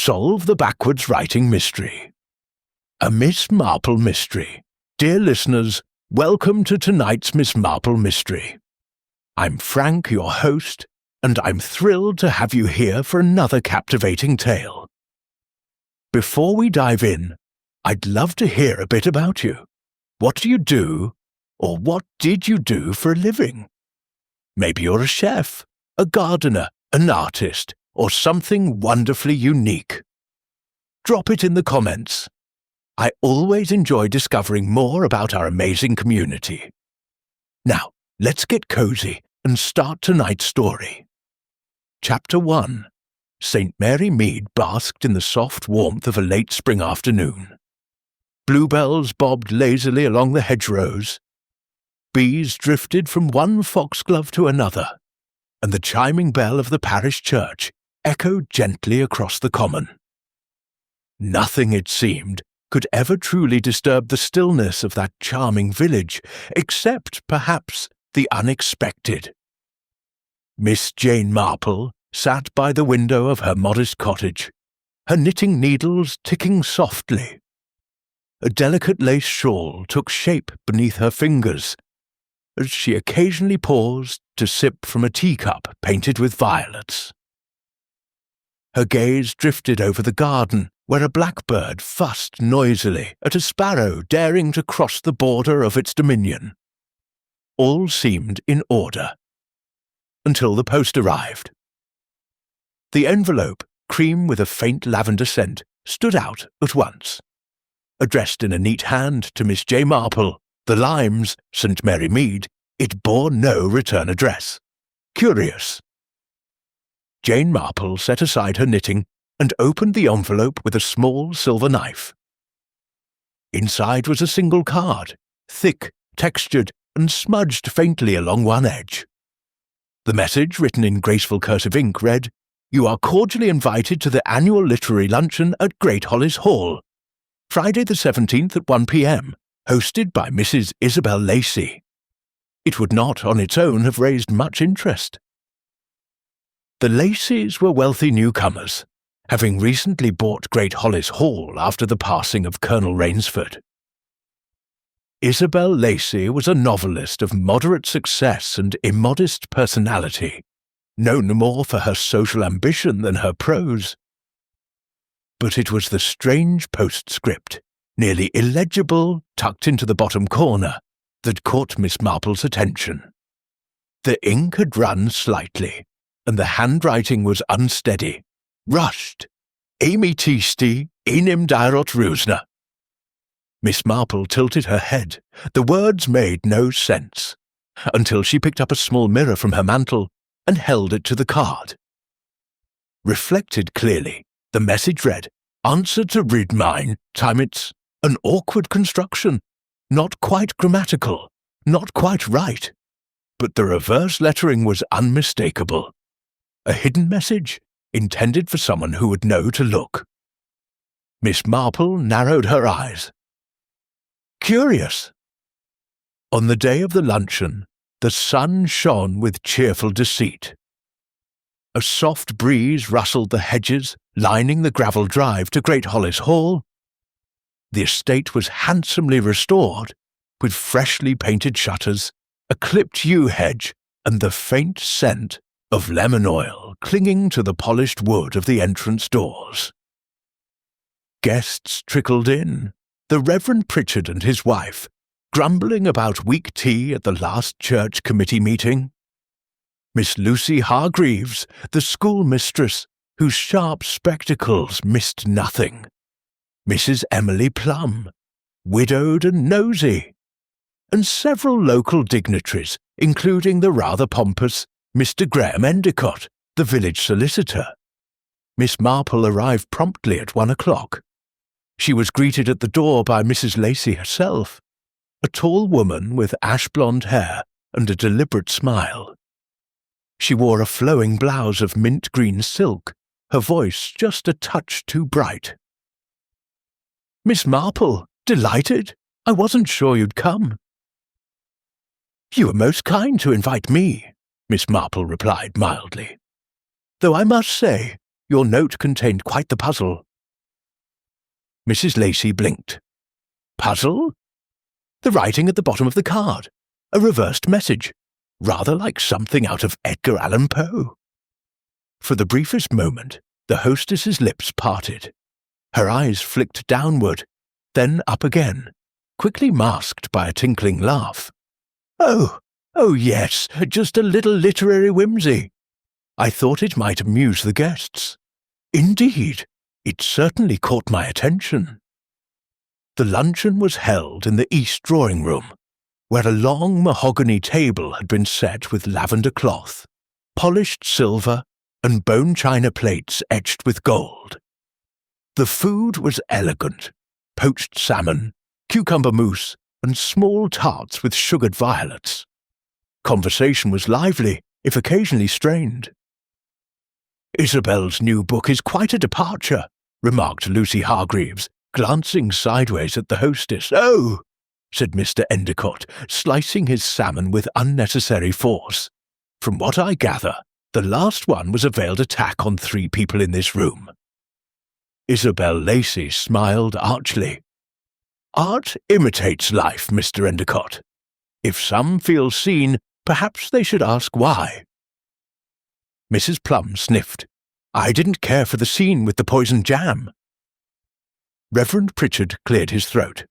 solve the backwards writing mystery. A Miss Marple mystery. Dear listeners, welcome to tonight's Miss Marple mystery. I'm Frank, your host, and I'm thrilled to have you here for another captivating tale. Before we dive in, I'd love to hear a bit about you. What do you do, or what did you do for a living? Maybe you're a chef, a gardener, an artist, or something wonderfully unique. Drop it in the comments. I always enjoy discovering more about our amazing community. Now, let's get cozy and start tonight's story. Chapter 1. St. Mary Mead basked in the soft warmth of a late spring afternoon. Bluebells bobbed lazily along the hedgerows. Bees drifted from one foxglove to another, and the chiming bell of the parish church echoed gently across the common. Nothing, it seemed, could ever truly disturb the stillness of that charming village, except, perhaps, the unexpected. Miss Jane Marple sat by the window of her modest cottage, her knitting needles ticking softly. A delicate lace shawl took shape beneath her fingers, as she occasionally paused to sip from a teacup painted with violets. Her gaze drifted over the garden, where a blackbird fussed noisily at a sparrow daring to cross the border of its dominion. All seemed in order, until the post arrived. The envelope, cream with a faint lavender scent, stood out at once. Addressed in a neat hand to Miss J. Marple, The Limes, St. Mary Mead, it bore no return address. Curious. Jane Marple set aside her knitting and opened the envelope with a small silver knife. Inside was a single card, thick, textured, and smudged faintly along one edge. The message, written in graceful cursive ink, read, "You are cordially invited to the annual literary luncheon at Great Hollis Hall, Friday the 17th at 1 p.m., hosted by Mrs. Isabel Lacey." It would not, on its own, have raised much interest. The Laceys were wealthy newcomers, having recently bought Great Hollis Hall after the passing of Colonel Rainsford. Isabel Lacey was a novelist of moderate success and immodest personality, known more for her social ambition than her prose. But it was the strange postscript, nearly illegible, tucked into the bottom corner, that caught Miss Marple's attention. The ink had run slightly, and the handwriting was unsteady. Rushed. Amy Teasty, Enim Dirot Rusna. Miss Marple tilted her head. The words made no sense, until she picked up a small mirror from her mantle and held it to the card. Reflected clearly, the message read, "Answer to read mine, time it's an awkward construction, not quite grammatical, not quite right." But the reverse lettering was unmistakable. A hidden message, intended for someone who would know to look. Miss Marple narrowed her eyes. Curious. On the day of the luncheon, the sun shone with cheerful deceit. A soft breeze rustled the hedges lining the gravel drive to Great Hollis Hall. The estate was handsomely restored, with freshly painted shutters, a clipped yew hedge, and the faint scent of lemon oil clinging to the polished wood of the entrance doors. Guests trickled in, the Reverend Pritchard and his wife, grumbling about weak tea at the last church committee meeting. Miss Lucy Hargreaves, the schoolmistress, whose sharp spectacles missed nothing. Mrs. Emily Plum, widowed and nosy. And several local dignitaries, including the rather pompous Mr. Graham Endicott, the village solicitor. Miss Marple arrived promptly at 1 o'clock. She was greeted at the door by Mrs. Lacey herself, a tall woman with ash-blonde hair and a deliberate smile. She wore a flowing blouse of mint-green silk, her voice just a touch too bright. "Miss Marple, delighted. I wasn't sure you'd come." "You were most kind to invite me," Miss Marple replied mildly. "Though I must say, Your note contained quite the puzzle." Mrs. Lacey blinked. "Puzzle?" "The writing at the bottom of the card. A reversed message. Rather like something out of Edgar Allan Poe." For the briefest moment, the hostess's lips parted. Her eyes flicked downward, then up again, quickly masked by a tinkling laugh. Oh yes, just a little literary whimsy. I thought it might amuse the guests. Indeed, it certainly caught my attention." The luncheon was held in the east drawing-room, where a long mahogany table had been set with lavender cloth, polished silver, and bone china plates etched with gold. The food was elegant: poached salmon, cucumber mousse, and small tarts with sugared violets. Conversation was lively, if occasionally strained. "Isabel's new book is quite a departure," remarked Lucy Hargreaves, glancing sideways at the hostess. "Oh," said Mr. Endicott, slicing his salmon with unnecessary force. "From what I gather, the last one was a veiled attack on 3 people in this room." Isabel Lacey smiled archly. "Art imitates life, Mr. Endicott. If some feel seen, perhaps they should ask why." Mrs. Plum sniffed. "I didn't care for the scene with the poisoned jam." Reverend Pritchard cleared his throat.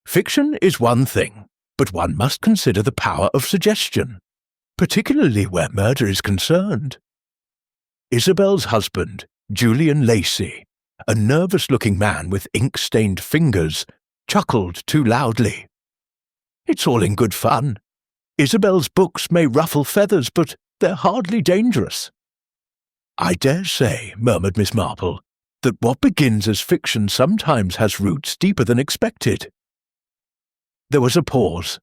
"Fiction is one thing, but one must consider the power of suggestion, particularly where murder is concerned." Isabel's husband, Julian Lacey, a nervous-looking man with ink-stained fingers, chuckled too loudly. "It's all in good fun. Isabel's books may ruffle feathers, but they're hardly dangerous." "I dare say," murmured Miss Marple, "that what begins as fiction sometimes has roots deeper than expected." There was a pause.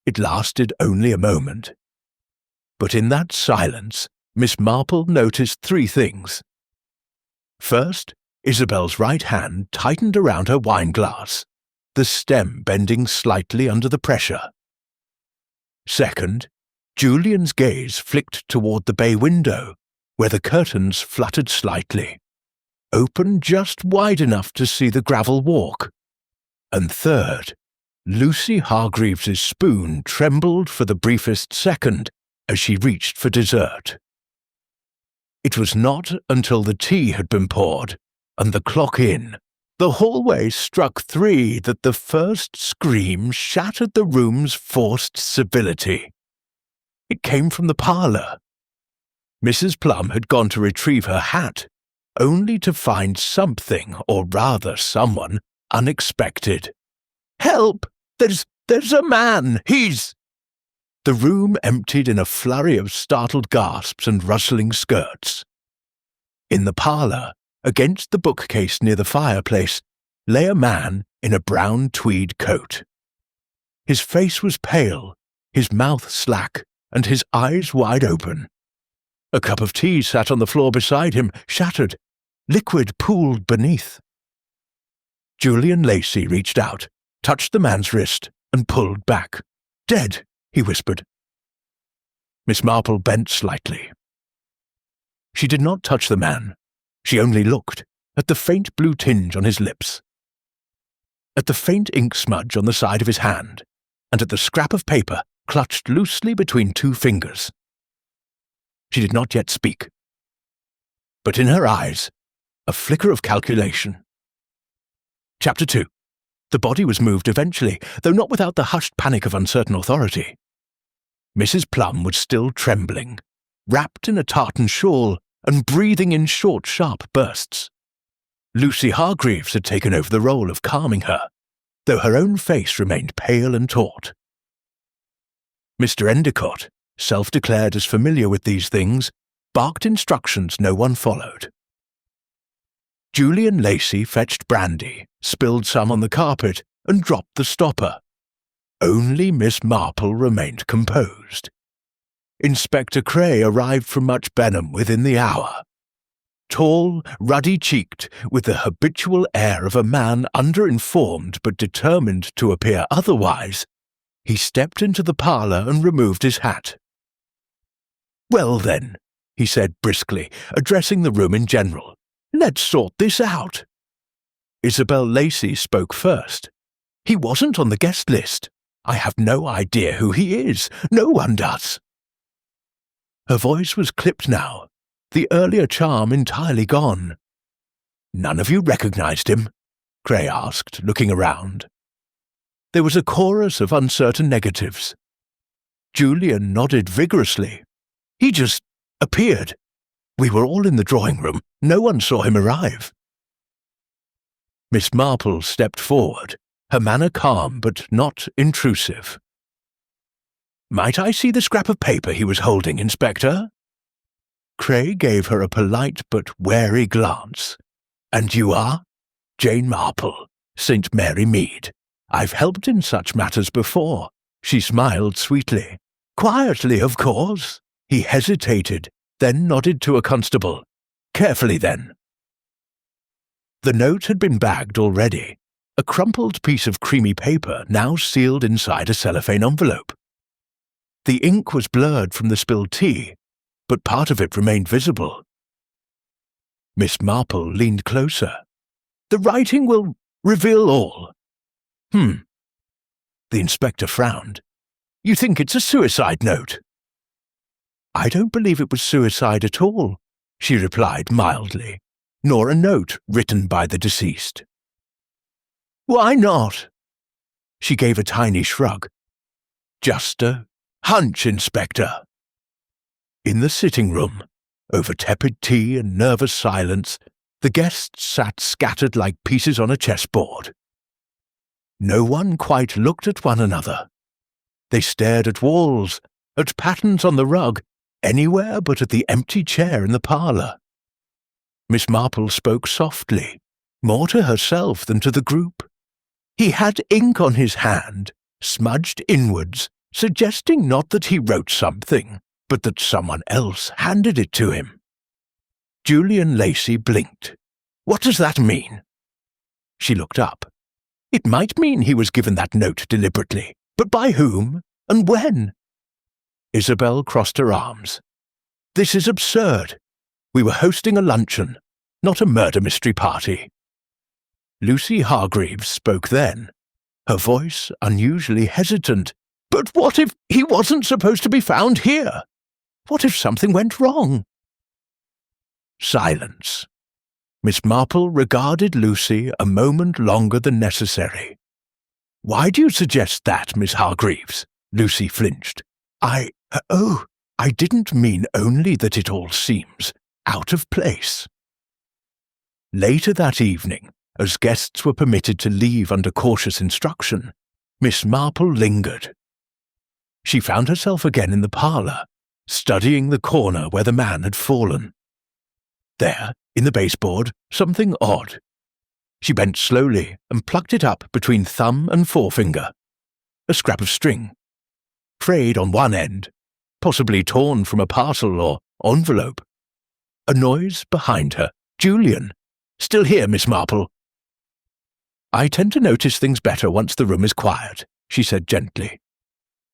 It lasted only a moment. But in that silence, Miss Marple noticed 3 things. First, Isabel's right hand tightened around her wine-glass, the stem bending slightly under the pressure. Second, Julian's gaze flicked toward the bay window, where the curtains fluttered slightly, open just wide enough to see the gravel walk. And third, Lucy Hargreaves's spoon trembled for the briefest second as she reached for dessert. It was not until the tea had been poured and the clock in, the hallway struck 3, that the first scream shattered the room's forced civility. It came from the parlour. Mrs. Plum had gone to retrieve her hat, only to find something, or rather someone, unexpected. "Help! There's a man! He's—" The room emptied in a flurry of startled gasps and rustling skirts. In the parlour, against the bookcase near the fireplace, lay a man in a brown tweed coat. His face was pale, his mouth slack, and his eyes wide open. A cup of tea sat on the floor beside him, shattered. Liquid pooled beneath. Julian Lacey reached out, touched the man's wrist, and pulled back. "Dead," he whispered. Miss Marple bent slightly. She did not touch the man. She only looked, at the faint blue tinge on his lips, at the faint ink smudge on the side of his hand, and at the scrap of paper clutched loosely between 2 fingers. She did not yet speak. But in her eyes, a flicker of calculation. Chapter 2. The body was moved eventually, though not without the hushed panic of uncertain authority. Mrs. Plum was still trembling, wrapped in a tartan shawl and breathing in short, sharp bursts. Lucy Hargreaves had taken over the role of calming her, though her own face remained pale and taut. Mr. Endicott, self-declared as familiar with these things, barked instructions no one followed. Julian Lacey fetched brandy, spilled some on the carpet, and dropped the stopper. Only Miss Marple remained composed. Inspector Cray arrived from Much Benham within the hour. Tall, ruddy-cheeked, with the habitual air of a man underinformed but determined to appear otherwise, he stepped into the parlour and removed his hat. "Well then," he said briskly, addressing the room in general. "Let's sort this out." Isabel Lacey spoke first. "He wasn't on the guest list. I have no idea who he is. No one does." Her voice was clipped now, the earlier charm entirely gone. "None of you recognized him?" Cray asked, looking around. There was a chorus of uncertain negatives. Julian nodded vigorously. "He just appeared. We were all in the drawing room. No one saw him arrive." Miss Marple stepped forward, her manner calm but not intrusive. "Might I see the scrap of paper he was holding, Inspector?" Cray gave her a polite but wary glance. "And you are?" "Jane Marple, St. Mary Mead. I've helped in such matters before." She smiled sweetly. "Quietly, of course." He hesitated, then nodded to a constable. "Carefully, then." The note had been bagged already, a crumpled piece of creamy paper now sealed inside a cellophane envelope. The ink was blurred from the spilled tea, but part of it remained visible. Miss Marple leaned closer. "The writing will reveal all." The inspector frowned. "You think it's a suicide note?" "I don't believe it was suicide at all," she replied mildly, "nor a note written by the deceased." "Why not?" She gave a tiny shrug. "Just a hunch, Inspector." In the sitting room, over tepid tea and nervous silence, the guests sat scattered like pieces on a chessboard. No one quite looked at one another. They stared at walls, at patterns on the rug, anywhere but at the empty chair in the parlour. Miss Marple spoke softly, more to herself than to the group. "He had ink on his hand, smudged inwards, suggesting not that he wrote something, but that someone else handed it to him." Julian Lacey blinked. "What does that mean?" She looked up. "It might mean he was given that note deliberately, but by whom and when?" Isabel crossed her arms. "This is absurd. We were hosting a luncheon, not a murder mystery party." Lucy Hargreaves spoke then, her voice unusually hesitant. "But what if he wasn't supposed to be found here? What if something went wrong?" Silence. Miss Marple regarded Lucy a moment longer than necessary. "Why do you suggest that, Miss Hargreaves?" Lucy flinched. I didn't mean only that it all seems out of place." Later that evening, as guests were permitted to leave under cautious instruction, Miss Marple lingered. She found herself again in the parlour, studying the corner where the man had fallen. There, in the baseboard, something odd. She bent slowly and plucked it up between thumb and forefinger. A scrap of string. Frayed on one end, possibly torn from a parcel or envelope. A noise behind her. "Julian! Still here, Miss Marple?" "I tend to notice things better once the room is quiet," she said gently.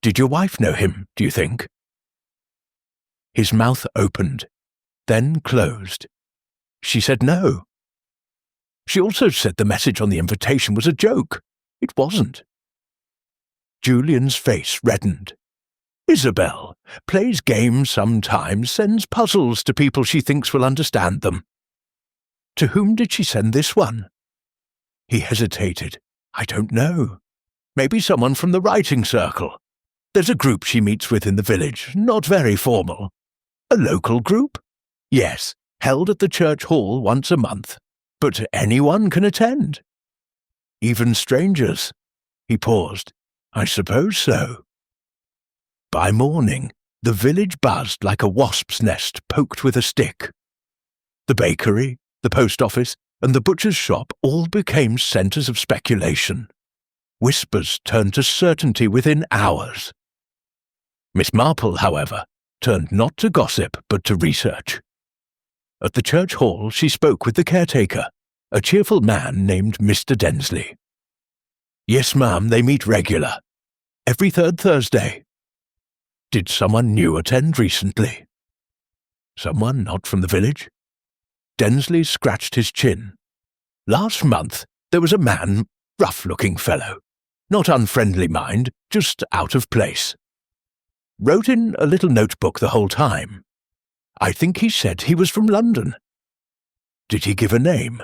"Did your wife know him, do you think?" His mouth opened, then closed. She said no. She also said the message on the invitation was a joke. It wasn't. Julian's face reddened. "Isabel plays games sometimes, sends puzzles to people she thinks will understand them. To whom did she send this one?" He hesitated. "I don't know. Maybe someone from the writing circle. There's a group she meets with in the village, not very formal." "A local group?" "Yes, held at the church hall once a month. But anyone can attend." "Even strangers?" He paused. "I suppose so." By morning, the village buzzed like a wasp's nest poked with a stick. The bakery, the post office, and the butcher's shop all became centres of speculation. Whispers turned to certainty within hours. Miss Marple, however, turned not to gossip but to research. At the church hall she spoke with the caretaker, a cheerful man named Mr. Densley. "Yes, ma'am, they meet regular. Every third Thursday." "Did someone new attend recently?" Someone not from the village? Densley scratched his chin. Last month there was a man, rough-looking fellow. Not unfriendly, mind, just out of place. Wrote in a little notebook the whole time. I think he said he was from London. Did he give a name?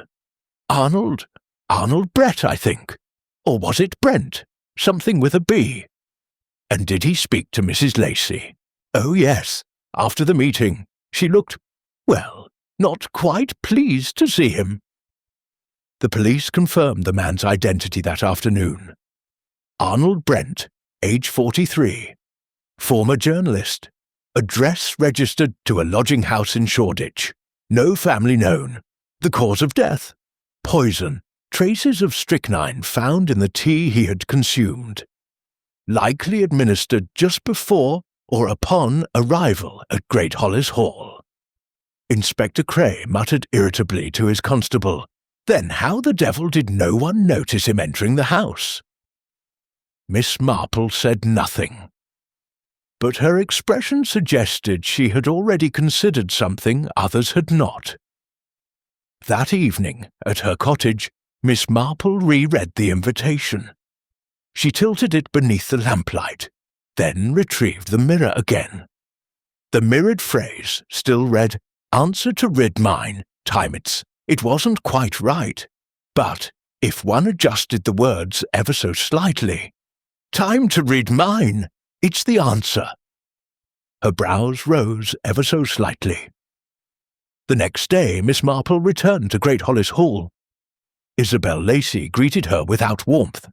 Arnold Brett, I think. Or was it Brent? Something with a B. And did he speak to Mrs. Lacey? Oh, yes. After the meeting, she looked, well, not quite pleased to see him. The police confirmed the man's identity that afternoon. Arnold Brent, age 43. Former journalist. Address registered to a lodging house in Shoreditch. No family known. The cause of death? Poison. Traces of strychnine found in the tea he had consumed. Likely administered just before or upon arrival at Great Hollis Hall. Inspector Cray muttered irritably to his constable, "Then how the devil did no one notice him entering the house?" Miss Marple said nothing. But her expression suggested she had already considered something others had not. That evening, at her cottage, Miss Marple reread the invitation. She tilted it beneath the lamplight, then retrieved the mirror again. The mirrored phrase still read, "Answer to rid mine, Timets." It wasn't quite right, but if one adjusted the words ever so slightly, "Time to read mine," it's the answer. Her brows rose ever so slightly. The next day Miss Marple returned to Great Hollis Hall. Isabel Lacey greeted her without warmth.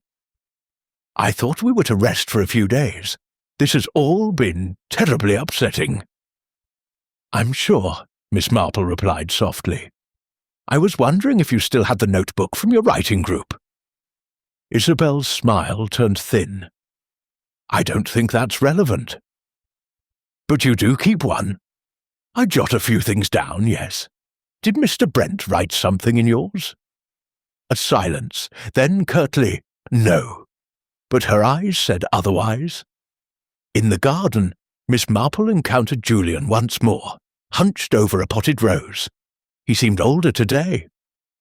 "I thought we were to rest for a few days. This has all been terribly upsetting." "I'm sure," Miss Marple replied softly. "I was wondering if you still had the notebook from your writing group." Isabel's smile turned thin. "I don't think that's relevant." "But you do keep one." "I jot a few things down, yes. Did Mr. Brent write something in yours?" A silence, then curtly, "No." But her eyes said otherwise. In the garden, Miss Marple encountered Julian once more, hunched over a potted rose. He seemed older today.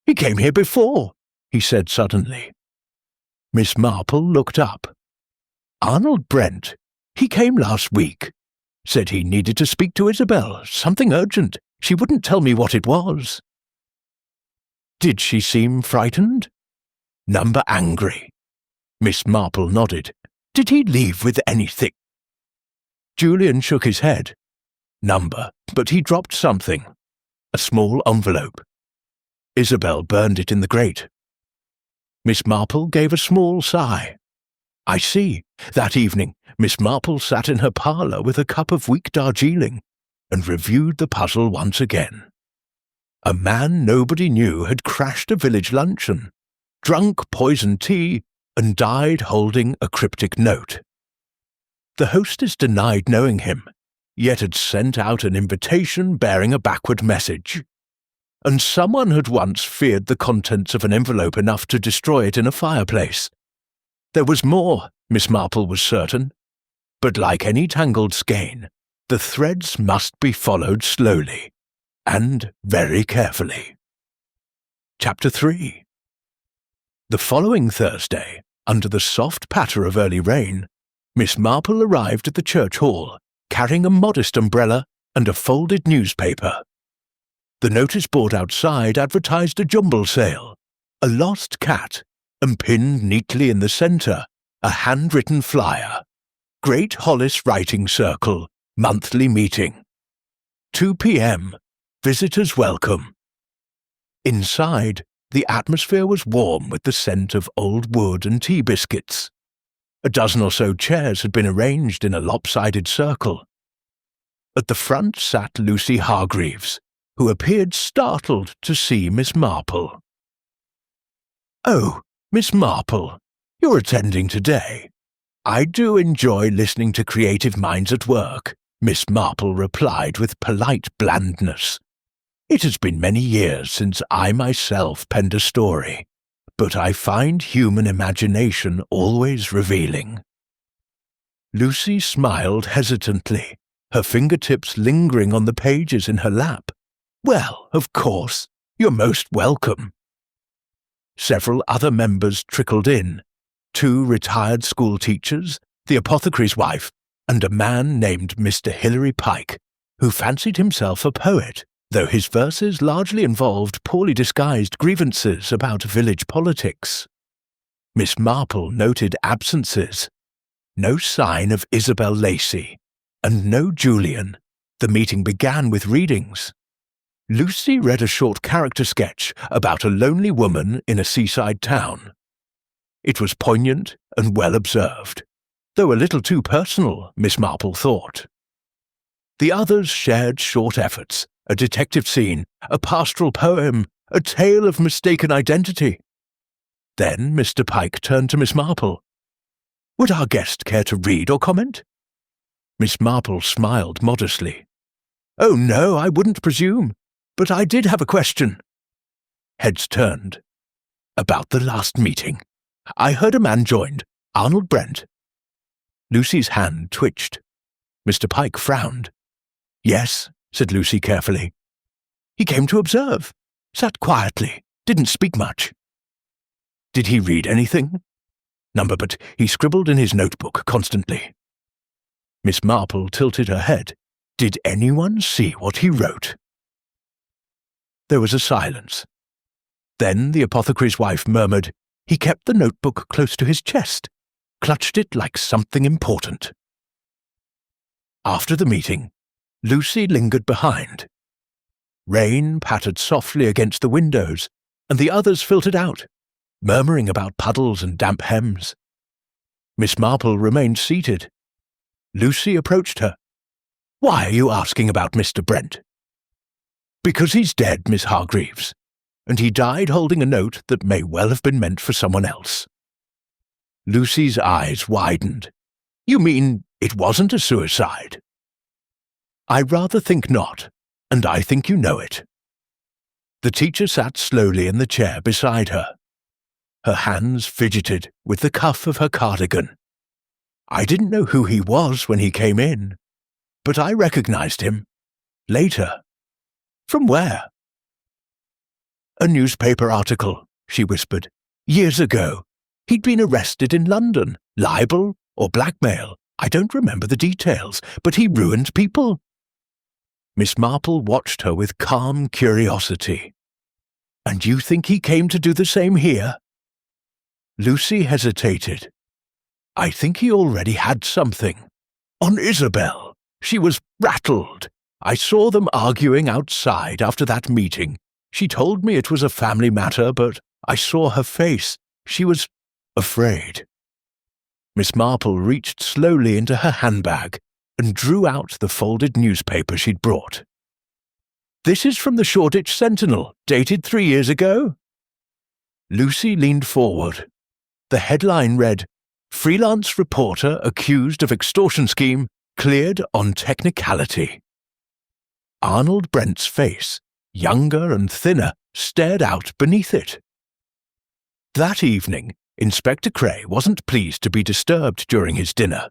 "He came here before," he said suddenly. Miss Marple looked up. "Arnold Brent. He came last week. Said he needed to speak to Isabel, something urgent. She wouldn't tell me what it was." "Did she seem frightened?" "Number angry." Miss Marple nodded. "Did he leave with anything?" Julian shook his head. "Number, but he dropped something. A small envelope." Isabel burned it in the grate. Miss Marple gave a small sigh. "I see. That evening, Miss Marple sat in her parlour with a cup of weak Darjeeling and reviewed the puzzle once again. A man nobody knew had crashed a village luncheon, drunk poisoned tea, and died holding a cryptic note. The hostess denied knowing him, yet had sent out an invitation bearing a backward message. And someone had once feared the contents of an envelope enough to destroy it in a fireplace. There was more, Miss Marple was certain, but like any tangled skein, the threads must be followed slowly, and very carefully. Chapter 3. The following Thursday, under the soft patter of early rain, Miss Marple arrived at the church hall, carrying a modest umbrella and a folded newspaper. The notice board outside advertised a jumble sale, a lost cat, and pinned neatly in the centre, a handwritten flyer. Great Hollis Writing Circle, monthly meeting. 2 p.m. Visitors welcome. Inside, the atmosphere was warm with the scent of old wood and tea biscuits. A dozen or so chairs had been arranged in a lopsided circle. At the front sat Lucy Hargreaves, who appeared startled to see Miss Marple. "Oh, Miss Marple, you're attending today. I do enjoy listening to creative minds at work," Miss Marple replied with polite blandness. "It has been many years since I myself penned a story, but I find human imagination always revealing." Lucy smiled hesitantly, her fingertips lingering on the pages in her lap. "Well, of course, you're most welcome." Several other members trickled in, 2 retired school teachers, the apothecary's wife, and a man named Mr. Hilary Pike, who fancied himself a poet, though his verses largely involved poorly disguised grievances about village politics. Miss Marple noted absences. No sign of Isabel Lacey, and no Julian. The meeting began with readings. Lucy read a short character sketch about a lonely woman in a seaside town. It was poignant and well observed, though a little too personal, Miss Marple thought. The others shared short efforts, a detective scene, a pastoral poem, a tale of mistaken identity. Then Mr. Pike turned to Miss Marple. "Would our guest care to read or comment?" Miss Marple smiled modestly. "Oh no, I wouldn't presume, but I did have a question." Heads turned. "About the last meeting. I heard a man joined, Arnold Brent." Lucy's hand twitched. Mr. Pike frowned. "Yes," said Lucy carefully. "He came to observe, sat quietly, didn't speak much." "Did he read anything?" "Number, but he scribbled in his notebook constantly." Miss Marple tilted her head. "Did anyone see what he wrote?" There was a silence. Then the apothecary's wife murmured, "He kept the notebook close to his chest, clutched it like something important." After the meeting, Lucy lingered behind. Rain pattered softly against the windows, and the others filtered out, murmuring about puddles and damp hems. Miss Marple remained seated. Lucy approached her. "Why are you asking about Mr. Brent?" "Because he's dead, Miss Hargreaves, and he died holding a note that may well have been meant for someone else." Lucy's eyes widened. "You mean it wasn't a suicide?" "I rather think not, and I think you know it." The teacher sat slowly in the chair beside her. Her hands fidgeted with the cuff of her cardigan. "I didn't know who he was when he came in, but I recognized him. Later." "From where?" "A newspaper article," she whispered. "Years ago. He'd been arrested in London. Libel or blackmail. I don't remember the details, but he ruined people." Miss Marple watched her with calm curiosity. "And you think he came to do the same here?" Lucy hesitated. "I think he already had something. On Isabel. She was rattled. I saw them arguing outside after that meeting. She told me it was a family matter, but I saw her face. She was afraid." Miss Marple reached slowly into her handbag and drew out the folded newspaper she'd brought. "This is from the Shoreditch Sentinel, dated 3 years ago." Lucy leaned forward. The headline read, "Freelance reporter accused of extortion scheme cleared on technicality." Arnold Brent's face, younger and thinner, stared out beneath it. That evening, Inspector Cray wasn't pleased to be disturbed during his dinner,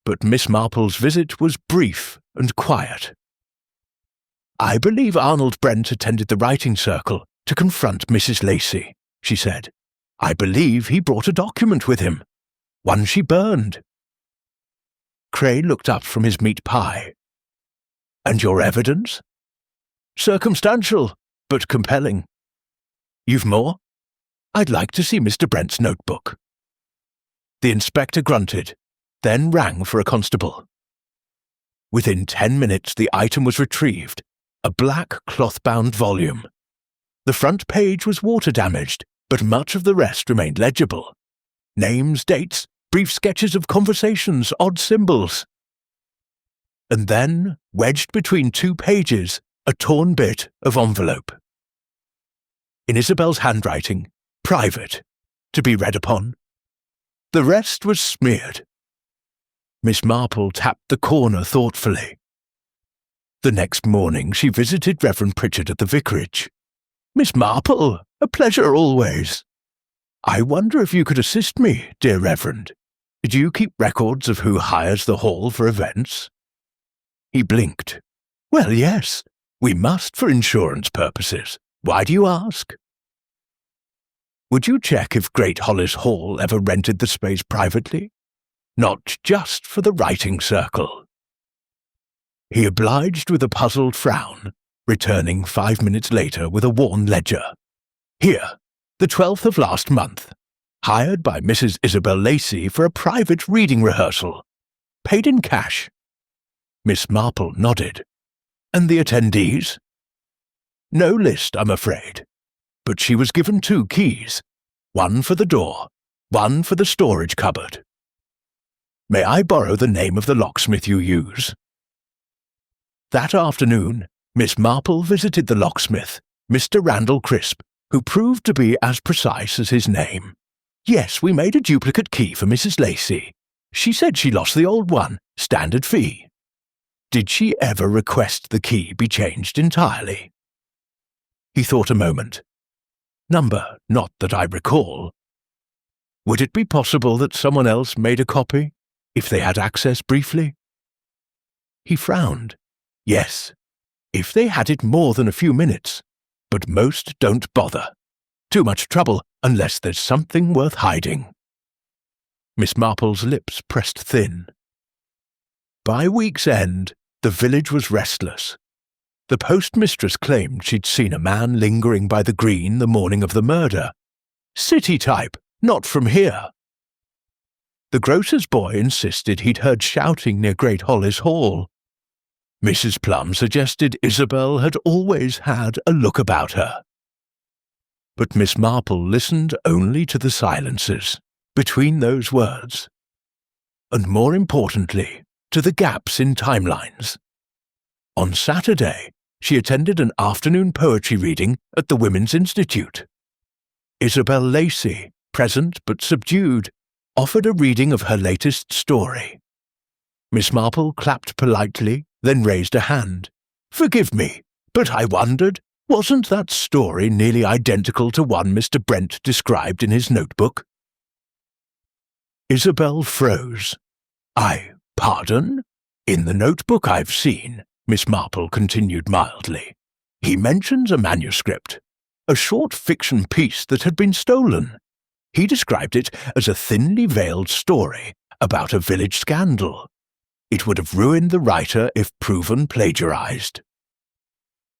but Miss Marple's visit was brief and quiet. "I believe Arnold Brent attended the writing circle to confront Mrs. Lacey," she said. "I believe he brought a document with him, one she burned." Cray looked up from his meat pie. "And your evidence?" "Circumstantial, but compelling." "You've more?" "I'd like to see Mr. Brent's notebook." The inspector grunted, then rang for a constable. Within 10 minutes the item was retrieved, a black cloth-bound volume. The front page was water-damaged, but much of the rest remained legible. Names, dates, brief sketches of conversations, odd symbols. And then, wedged between 2 pages, a torn bit of envelope. In Isabel's handwriting, "Private, to be read upon." The rest was smeared. Miss Marple tapped the corner thoughtfully. The next morning she visited Reverend Pritchard at the vicarage. "Miss Marple, a pleasure always. I wonder if you could assist me, dear Reverend. Do you keep records of who hires the hall for events?" He blinked. Well, yes, we must for insurance purposes. Why do you ask? Would you check if Great Hollis Hall ever rented the space privately? Not just for the writing circle. He obliged with a puzzled frown, returning 5 minutes later with a worn ledger. Here, the 12th of last month. Hired by Mrs. Isabel Lacey for a private reading rehearsal. Paid in cash. Miss Marple nodded. And the attendees? No list, I'm afraid. But she was given 2 keys. One for the door, one for the storage cupboard. May I borrow the name of the locksmith you use? That afternoon, Miss Marple visited the locksmith, Mr. Randall Crisp, who proved to be as precise as his name. Yes, we made a duplicate key for Mrs. Lacey. She said she lost the old one, standard fee. Did she ever request the key be changed entirely? He thought a moment. Number, not that I recall. Would it be possible that someone else made a copy, if they had access briefly? He frowned. Yes, if they had it more than a few minutes, but most don't bother. Too much trouble unless there's something worth hiding. Miss Marple's lips pressed thin. By week's end, the village was restless. The postmistress claimed she'd seen a man lingering by the green the morning of the murder. City type, not from here. The grocer's boy insisted he'd heard shouting near Great Hollis Hall. Mrs. Plum suggested Isabel had always had a look about her. But Miss Marple listened only to the silences between those words, and more importantly, to the gaps in timelines. On Saturday, she attended an afternoon poetry reading at the Women's Institute. Isabel Lacey, present but subdued, offered a reading of her latest story. Miss Marple clapped politely, then raised a hand. Forgive me, but I wondered, wasn't that story nearly identical to one Mr. Brent described in his notebook? Isabel froze. Pardon? In the notebook I've seen, Miss Marple continued mildly, he mentions a manuscript, a short fiction piece that had been stolen. He described it as a thinly veiled story about a village scandal. It would have ruined the writer if proven plagiarized.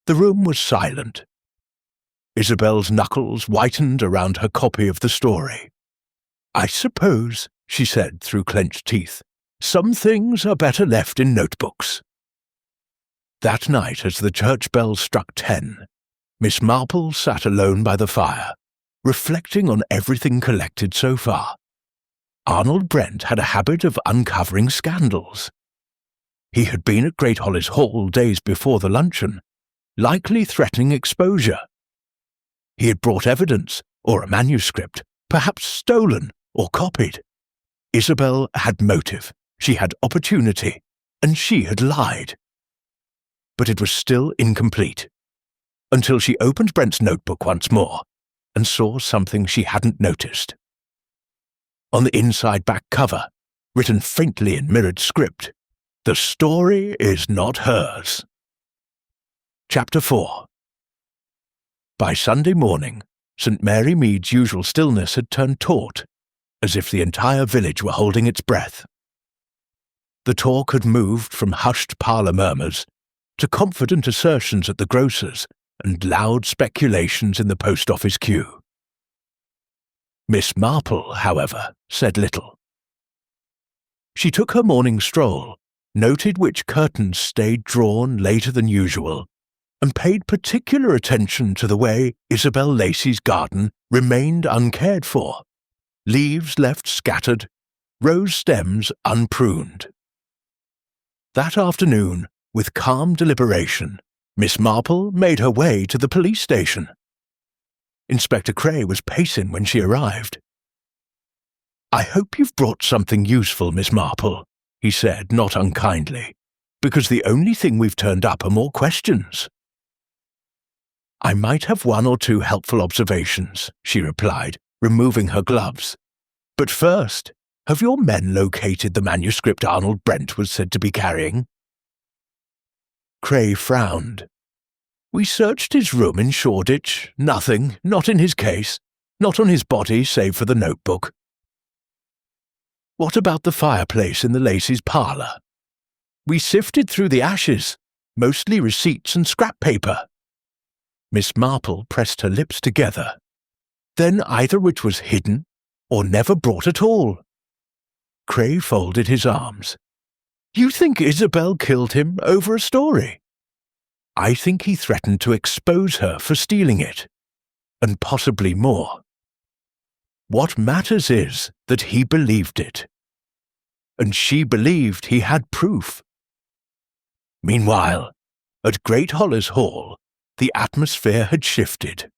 The room was silent. Isabel's knuckles whitened around her copy of the story. I suppose, she said through clenched teeth, some things are better left in notebooks. That night, as the church bell struck 10, Miss Marple sat alone by the fire, reflecting on everything collected so far. Arnold Brent had a habit of uncovering scandals. He had been at Great Hollis Hall days before the luncheon, likely threatening exposure. He had brought evidence, or a manuscript, perhaps stolen or copied. Isabel had motive, she had opportunity, and she had lied. But it was still incomplete, until she opened Brent's notebook once more and saw something she hadn't noticed. On the inside back cover, written faintly in mirrored script, the story is not hers. Chapter 4. By Sunday morning, St. Mary Mead's usual stillness had turned taut, as if the entire village were holding its breath. The talk had moved from hushed parlour murmurs to confident assertions at the grocer's and loud speculations in the post office queue. Miss Marple, however, said little. She took her morning stroll, noted which curtains stayed drawn later than usual, and paid particular attention to the way Isabel Lacey's garden remained uncared for, leaves left scattered, rose stems unpruned. That afternoon, with calm deliberation, Miss Marple made her way to the police station. Inspector Cray was pacing when she arrived. I hope you've brought something useful, Miss Marple, he said, not unkindly, because the only thing we've turned up are more questions. I might have 1 or 2 helpful observations, she replied, removing her gloves. But first, have your men located the manuscript Arnold Brent was said to be carrying? Cray frowned. We searched his room in Shoreditch. Nothing, not in his case, not on his body save for the notebook. What about the fireplace in the Lacey's parlour? We sifted through the ashes, mostly receipts and scrap paper. Miss Marple pressed her lips together. Then either it was hidden or never brought at all. Cray folded his arms. You think Isabel killed him over a story? I think he threatened to expose her for stealing it, and possibly more. What matters is that he believed it, and she believed he had proof. Meanwhile, at Great Hollis Hall, the atmosphere had shifted.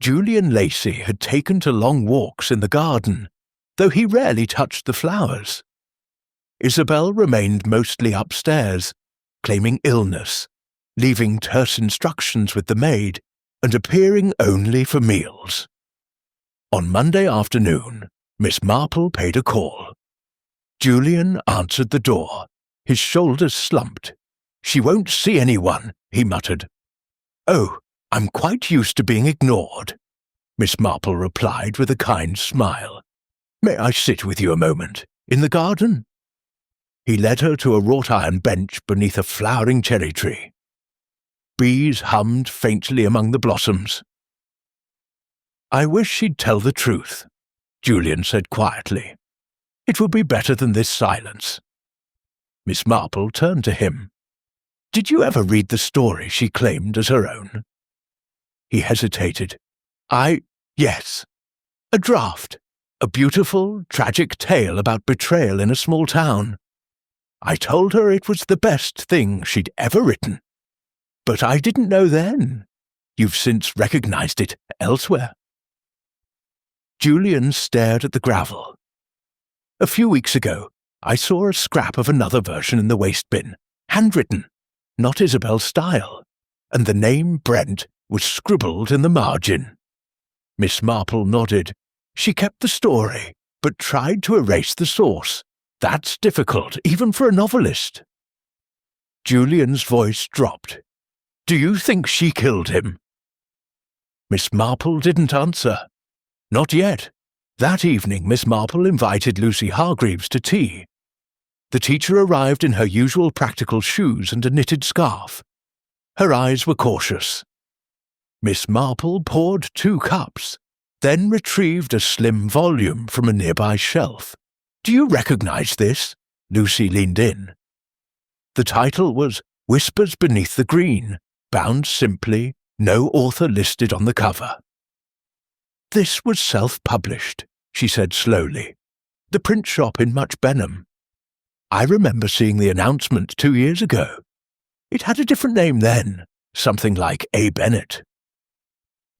Julian Lacey had taken to long walks in the garden, though he rarely touched the flowers. Isabel remained mostly upstairs, claiming illness, leaving terse instructions with the maid, and appearing only for meals. On Monday afternoon, Miss Marple paid a call. Julian answered the door. His shoulders slumped. She won't see anyone, he muttered. Oh, I'm quite used to being ignored, Miss Marple replied with a kind smile. May I sit with you a moment, in the garden? He led her to a wrought-iron bench beneath a flowering cherry tree. Bees hummed faintly among the blossoms. I wish she'd tell the truth, Julian said quietly. It would be better than this silence. Miss Marple turned to him. Did you ever read the story she claimed as her own? He hesitated. Yes. A draft. A beautiful, tragic tale about betrayal in a small town. I told her it was the best thing she'd ever written. But I didn't know then. You've since recognized it elsewhere. Julian stared at the gravel. A few weeks ago, I saw a scrap of another version in the waste bin, handwritten, not Isabel's style, and the name Brent was scribbled in the margin. Miss Marple nodded. She kept the story, but tried to erase the source. That's difficult, even for a novelist. Julian's voice dropped. Do you think she killed him? Miss Marple didn't answer. Not yet. That evening, Miss Marple invited Lucy Hargreaves to tea. The teacher arrived in her usual practical shoes and a knitted scarf. Her eyes were cautious. Miss Marple poured 2 cups, then retrieved a slim volume from a nearby shelf. Do you recognize this? Lucy leaned in. The title was Whispers Beneath the Green, bound simply, no author listed on the cover. This was self-published, she said slowly. The print shop in Much Benham. I remember seeing the announcement 2 years ago. It had a different name then, something like A. Bennett.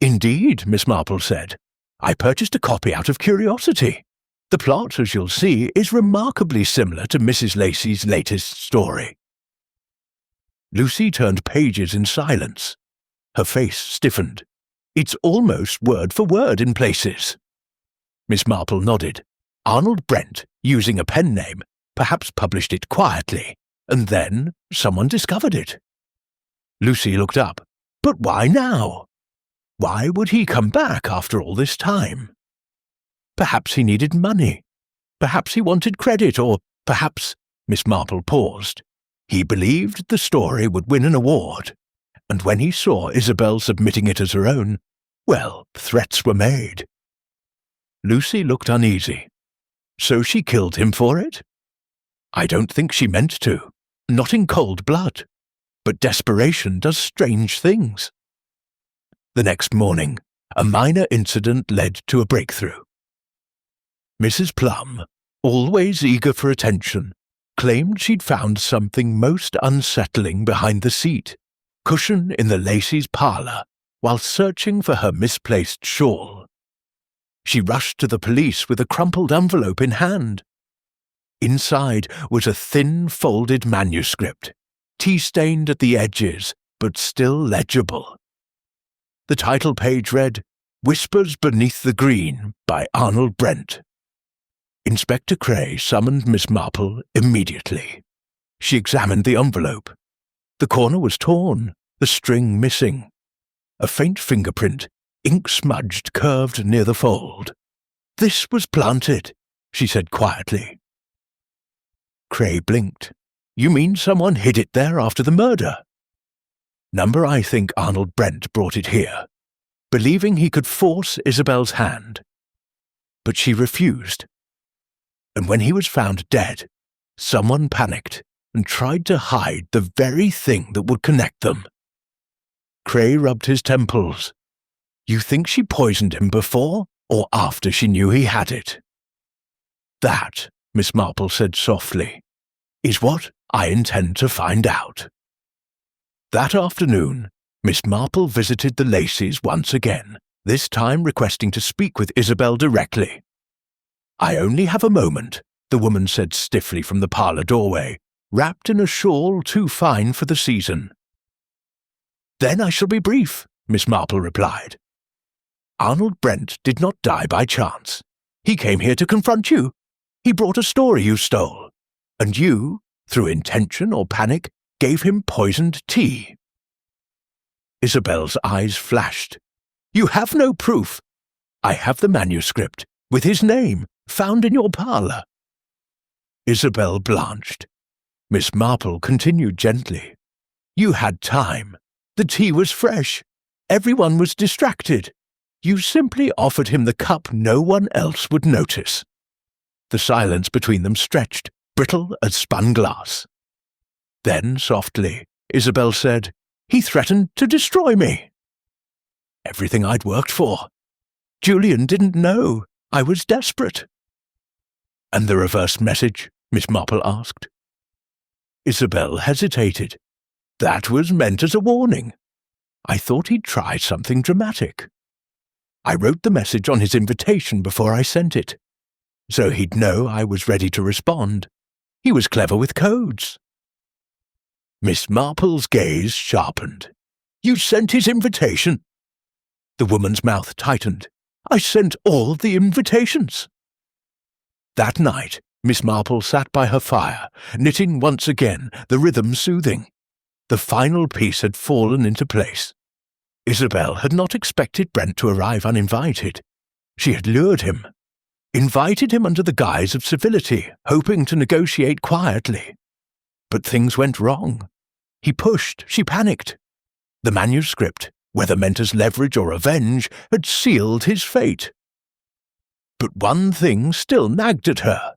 Indeed, Miss Marple said. I purchased a copy out of curiosity. The plot, as you'll see, is remarkably similar to Mrs. Lacey's latest story. Lucy turned pages in silence. Her face stiffened. It's almost word for word in places. Miss Marple nodded. Arnold Brent, using a pen name, perhaps published it quietly, and then someone discovered it. Lucy looked up. But why now? Why would he come back after all this time? Perhaps he needed money. Perhaps he wanted credit, or perhaps, Miss Marple paused, he believed the story would win an award, and when he saw Isabel submitting it as her own, well, threats were made. Lucy looked uneasy. So she killed him for it? I don't think she meant to, not in cold blood, but desperation does strange things. The next morning, a minor incident led to a breakthrough. Mrs. Plum, always eager for attention, claimed she'd found something most unsettling behind the seat, cushion in the Lacey's parlour, while searching for her misplaced shawl. She rushed to the police with a crumpled envelope in hand. Inside was a thin, folded manuscript, tea-stained at the edges, but still legible. The title page read, Whispers Beneath the Green by Arnold Brent. Inspector Cray summoned Miss Marple immediately. She examined the envelope. The corner was torn, the string missing. A faint fingerprint, ink-smudged, curved near the fold. "This was planted," she said quietly. Cray blinked. "You mean someone hid it there after the murder?" I think Arnold Brent brought it here, believing he could force Isabel's hand. But she refused. And when he was found dead, someone panicked and tried to hide the very thing that would connect them. Cray rubbed his temples. "You think she poisoned him before or after she knew he had it?" "That," Miss Marple said softly, "is what I intend to find out." That afternoon, Miss Marple visited the Lacys once again, this time requesting to speak with Isabel directly. "I only have a moment," the woman said stiffly from the parlour doorway, wrapped in a shawl too fine for the season. "Then I shall be brief," Miss Marple replied. "Arnold Brent did not die by chance. He came here to confront you. He brought a story you stole, and you, through intention or panic, gave him poisoned tea." Isabel's eyes flashed. "You have no proof." "I have the manuscript, with his name, found in your parlour." Isabel blanched. Miss Marple continued gently. "You had time. The tea was fresh. Everyone was distracted. You simply offered him the cup no one else would notice." The silence between them stretched, brittle as spun glass. Then, softly, Isabel said, "He threatened to destroy me." "Everything I'd worked for. Julian didn't know. I was desperate." "And the reverse message?" Miss Marple asked. Isabel hesitated. "That was meant as a warning. I thought he'd try something dramatic. I wrote the message on his invitation before I sent it, so he'd know I was ready to respond. He was clever with codes." Miss Marple's gaze sharpened. "You sent his invitation?" The woman's mouth tightened. "I sent all the invitations." That night, Miss Marple sat by her fire, knitting once again, the rhythm soothing. The final piece had fallen into place. Isabel had not expected Brent to arrive uninvited. She had lured him, invited him under the guise of civility, hoping to negotiate quietly. But things went wrong. He pushed, she panicked. The manuscript, whether meant as leverage or revenge, had sealed his fate. But one thing still nagged at her.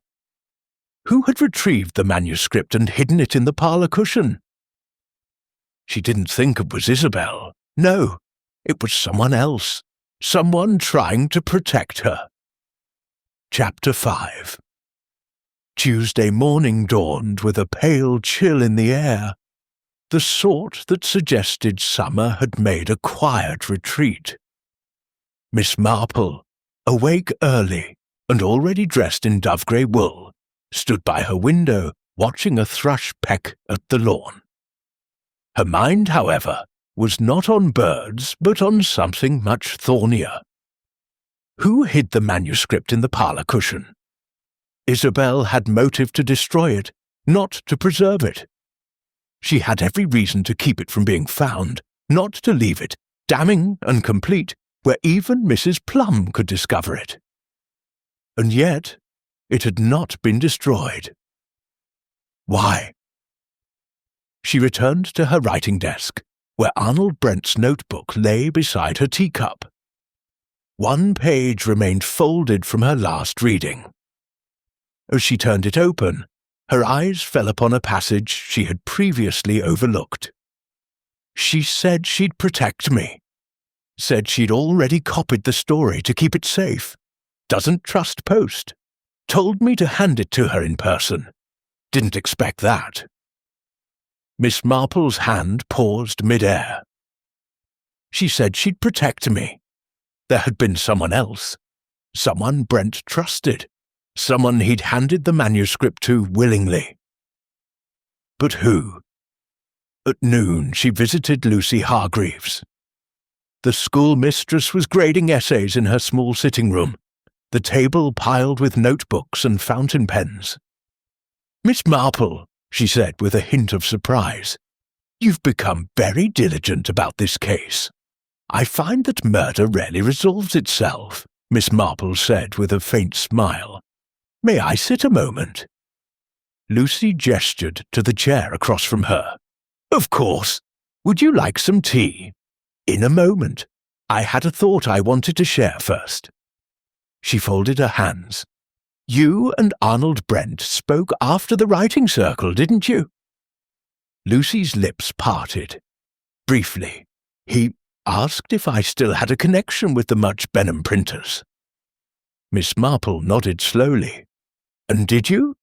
Who had retrieved the manuscript and hidden it in the parlour cushion? She didn't think it was Isabel. No, it was someone else. Someone trying to protect her. Chapter 5. Tuesday morning dawned with a pale chill in the air, the sort that suggested summer had made a quiet retreat. Miss Marple, awake early and already dressed in dove-grey wool, stood by her window watching a thrush peck at the lawn. Her mind, however, was not on birds but on something much thornier. Who hid the manuscript in the parlour cushion? Isabel had motive to destroy it, not to preserve it. She had every reason to keep it from being found, not to leave it, damning and complete, where even Mrs. Plum could discover it. And yet, it had not been destroyed. Why? She returned to her writing desk, where Arnold Brent's notebook lay beside her teacup. One page remained folded from her last reading. As she turned it open, her eyes fell upon a passage she had previously overlooked. She said she'd protect me. Said she'd already copied the story to keep it safe. Doesn't trust post. Told me to hand it to her in person. Didn't expect that. Miss Marple's hand paused mid-air. She said she'd protect me. There had been someone else. Someone Brent trusted. Someone he'd handed the manuscript to willingly. But who? At noon she visited Lucy Hargreaves. The schoolmistress was grading essays in her small sitting room, the table piled with notebooks and fountain pens. "Miss Marple," she said with a hint of surprise, You've become very diligent about this case. I find that murder rarely resolves itself, Miss Marple said with a faint smile. May I sit a moment? Lucy gestured to the chair across from her. Of course. Would you like some tea? In a moment. I had a thought I wanted to share first. She folded her hands. You and Arnold Brent spoke after the writing circle, didn't you? Lucy's lips parted. Briefly, he asked if I still had a connection with the Much Benham printers. Miss Marple nodded slowly. And did you?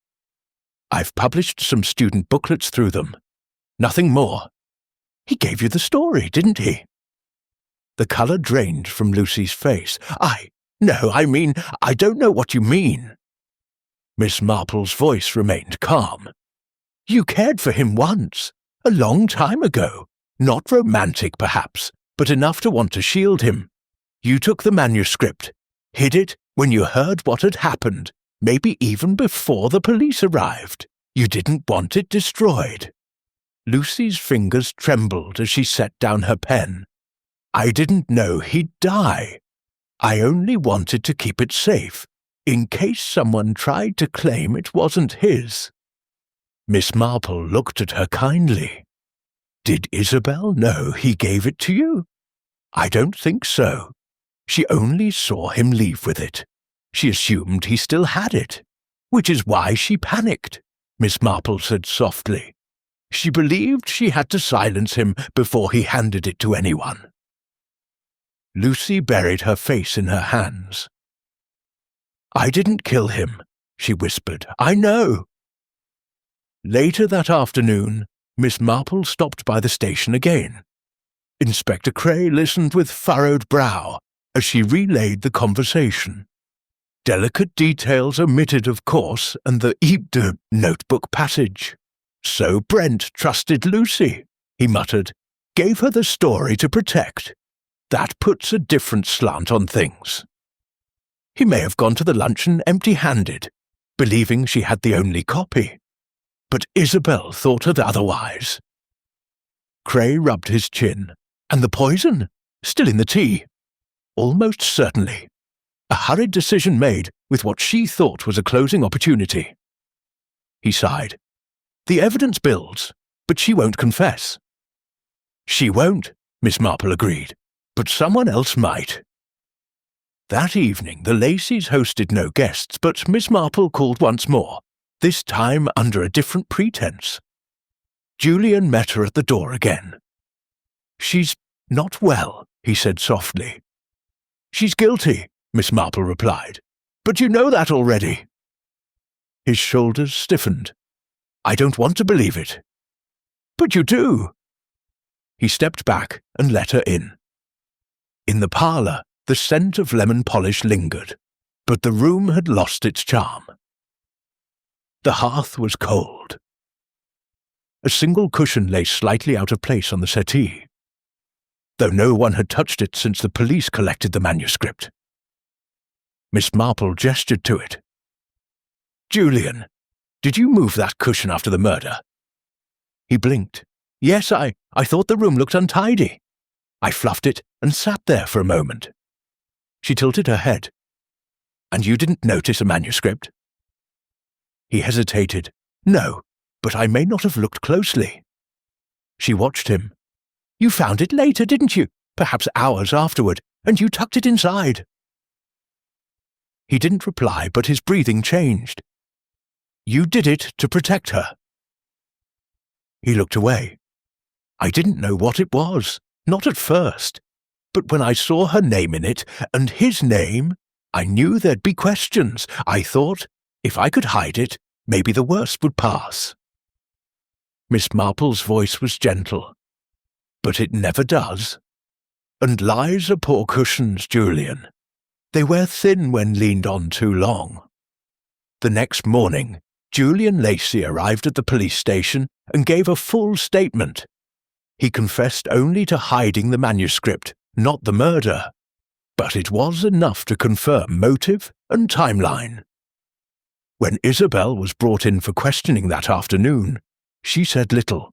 I've published some student booklets through them. Nothing more. He gave you the story, didn't he? The colour drained from Lucy's face. I don't know what you mean. Miss Marple's voice remained calm. You cared for him once, a long time ago. Not romantic, perhaps, but enough to want to shield him. You took the manuscript, hid it when you heard what had happened, maybe even before the police arrived. You didn't want it destroyed. Lucy's fingers trembled as she set down her pen. I didn't know he'd die. I only wanted to keep it safe, in case someone tried to claim it wasn't his. Miss Marple looked at her kindly. Did Isabel know he gave it to you? I don't think so. She only saw him leave with it. She assumed he still had it, which is why she panicked, Miss Marple said softly. She believed she had to silence him before he handed it to anyone. Lucy buried her face in her hands. I didn't kill him, she whispered. I know. Later that afternoon, Miss Marple stopped by the station again. Inspector Cray listened with furrowed brow as she relayed the conversation. Delicate details omitted, of course, and the notebook passage. So Brent trusted Lucy, he muttered, gave her the story to protect. That puts a different slant on things. He may have gone to the luncheon empty-handed, believing she had the only copy. But Isabel thought it otherwise. Cray rubbed his chin. And the poison? Still in the tea? Almost certainly. A hurried decision made with what she thought was a closing opportunity. He sighed. The evidence builds, but she won't confess. She won't, Miss Marple agreed, but someone else might. That evening the Lacys hosted no guests, but Miss Marple called once more, this time under a different pretense. Julian met her at the door again. She's not well, he said softly. She's guilty, Miss Marple replied. But you know that already. His shoulders stiffened. I don't want to believe it. But you do. He stepped back and let her in. In the parlour, the scent of lemon polish lingered, but the room had lost its charm. The hearth was cold. A single cushion lay slightly out of place on the settee, though no one had touched it since the police collected the manuscript. Miss Marple gestured to it. Julian, did you move that cushion after the murder? He blinked. Yes, I thought the room looked untidy. I fluffed it and sat there for a moment. She tilted her head. And you didn't notice a manuscript? He hesitated. No, but I may not have looked closely. She watched him. You found it later, didn't you? Perhaps hours afterward, and you tucked it inside. He didn't reply, but his breathing changed. You did it to protect her. He looked away. I didn't know what it was, not at first. But when I saw her name in it, and his name, I knew there'd be questions. I thought, if I could hide it, maybe the worst would pass. Miss Marple's voice was gentle. But it never does. And lies are poor cushions, Julian. They wear thin when leaned on too long. The next morning, Julian Lacey arrived at the police station and gave a full statement. He confessed only to hiding the manuscript, not the murder. But it was enough to confirm motive and timeline. When Isabel was brought in for questioning that afternoon, she said little.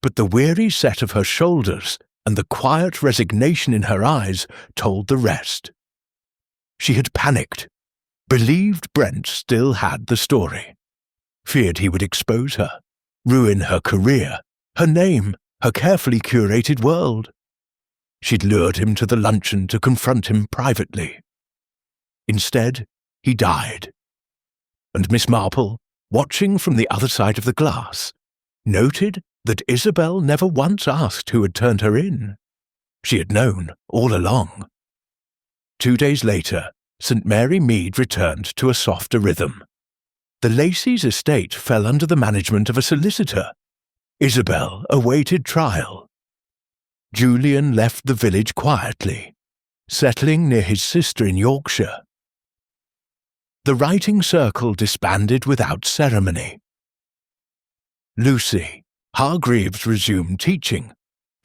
but the weary set of her shoulders and the quiet resignation in her eyes told the rest. She had panicked, believed Brent still had the story, feared he would expose her, ruin her career, her name, her carefully curated world. She'd lured him to the luncheon to confront him privately. Instead, he died. And Miss Marple, watching from the other side of the glass, noted that Isabel never once asked who had turned her in. She had known all along. 2 days later, St. Mary Mead returned to a softer rhythm. The Lacey's estate fell under the management of a solicitor. Isabel awaited trial. Julian left the village quietly, settling near his sister in Yorkshire. The writing circle disbanded without ceremony. Lucy Hargreaves resumed teaching,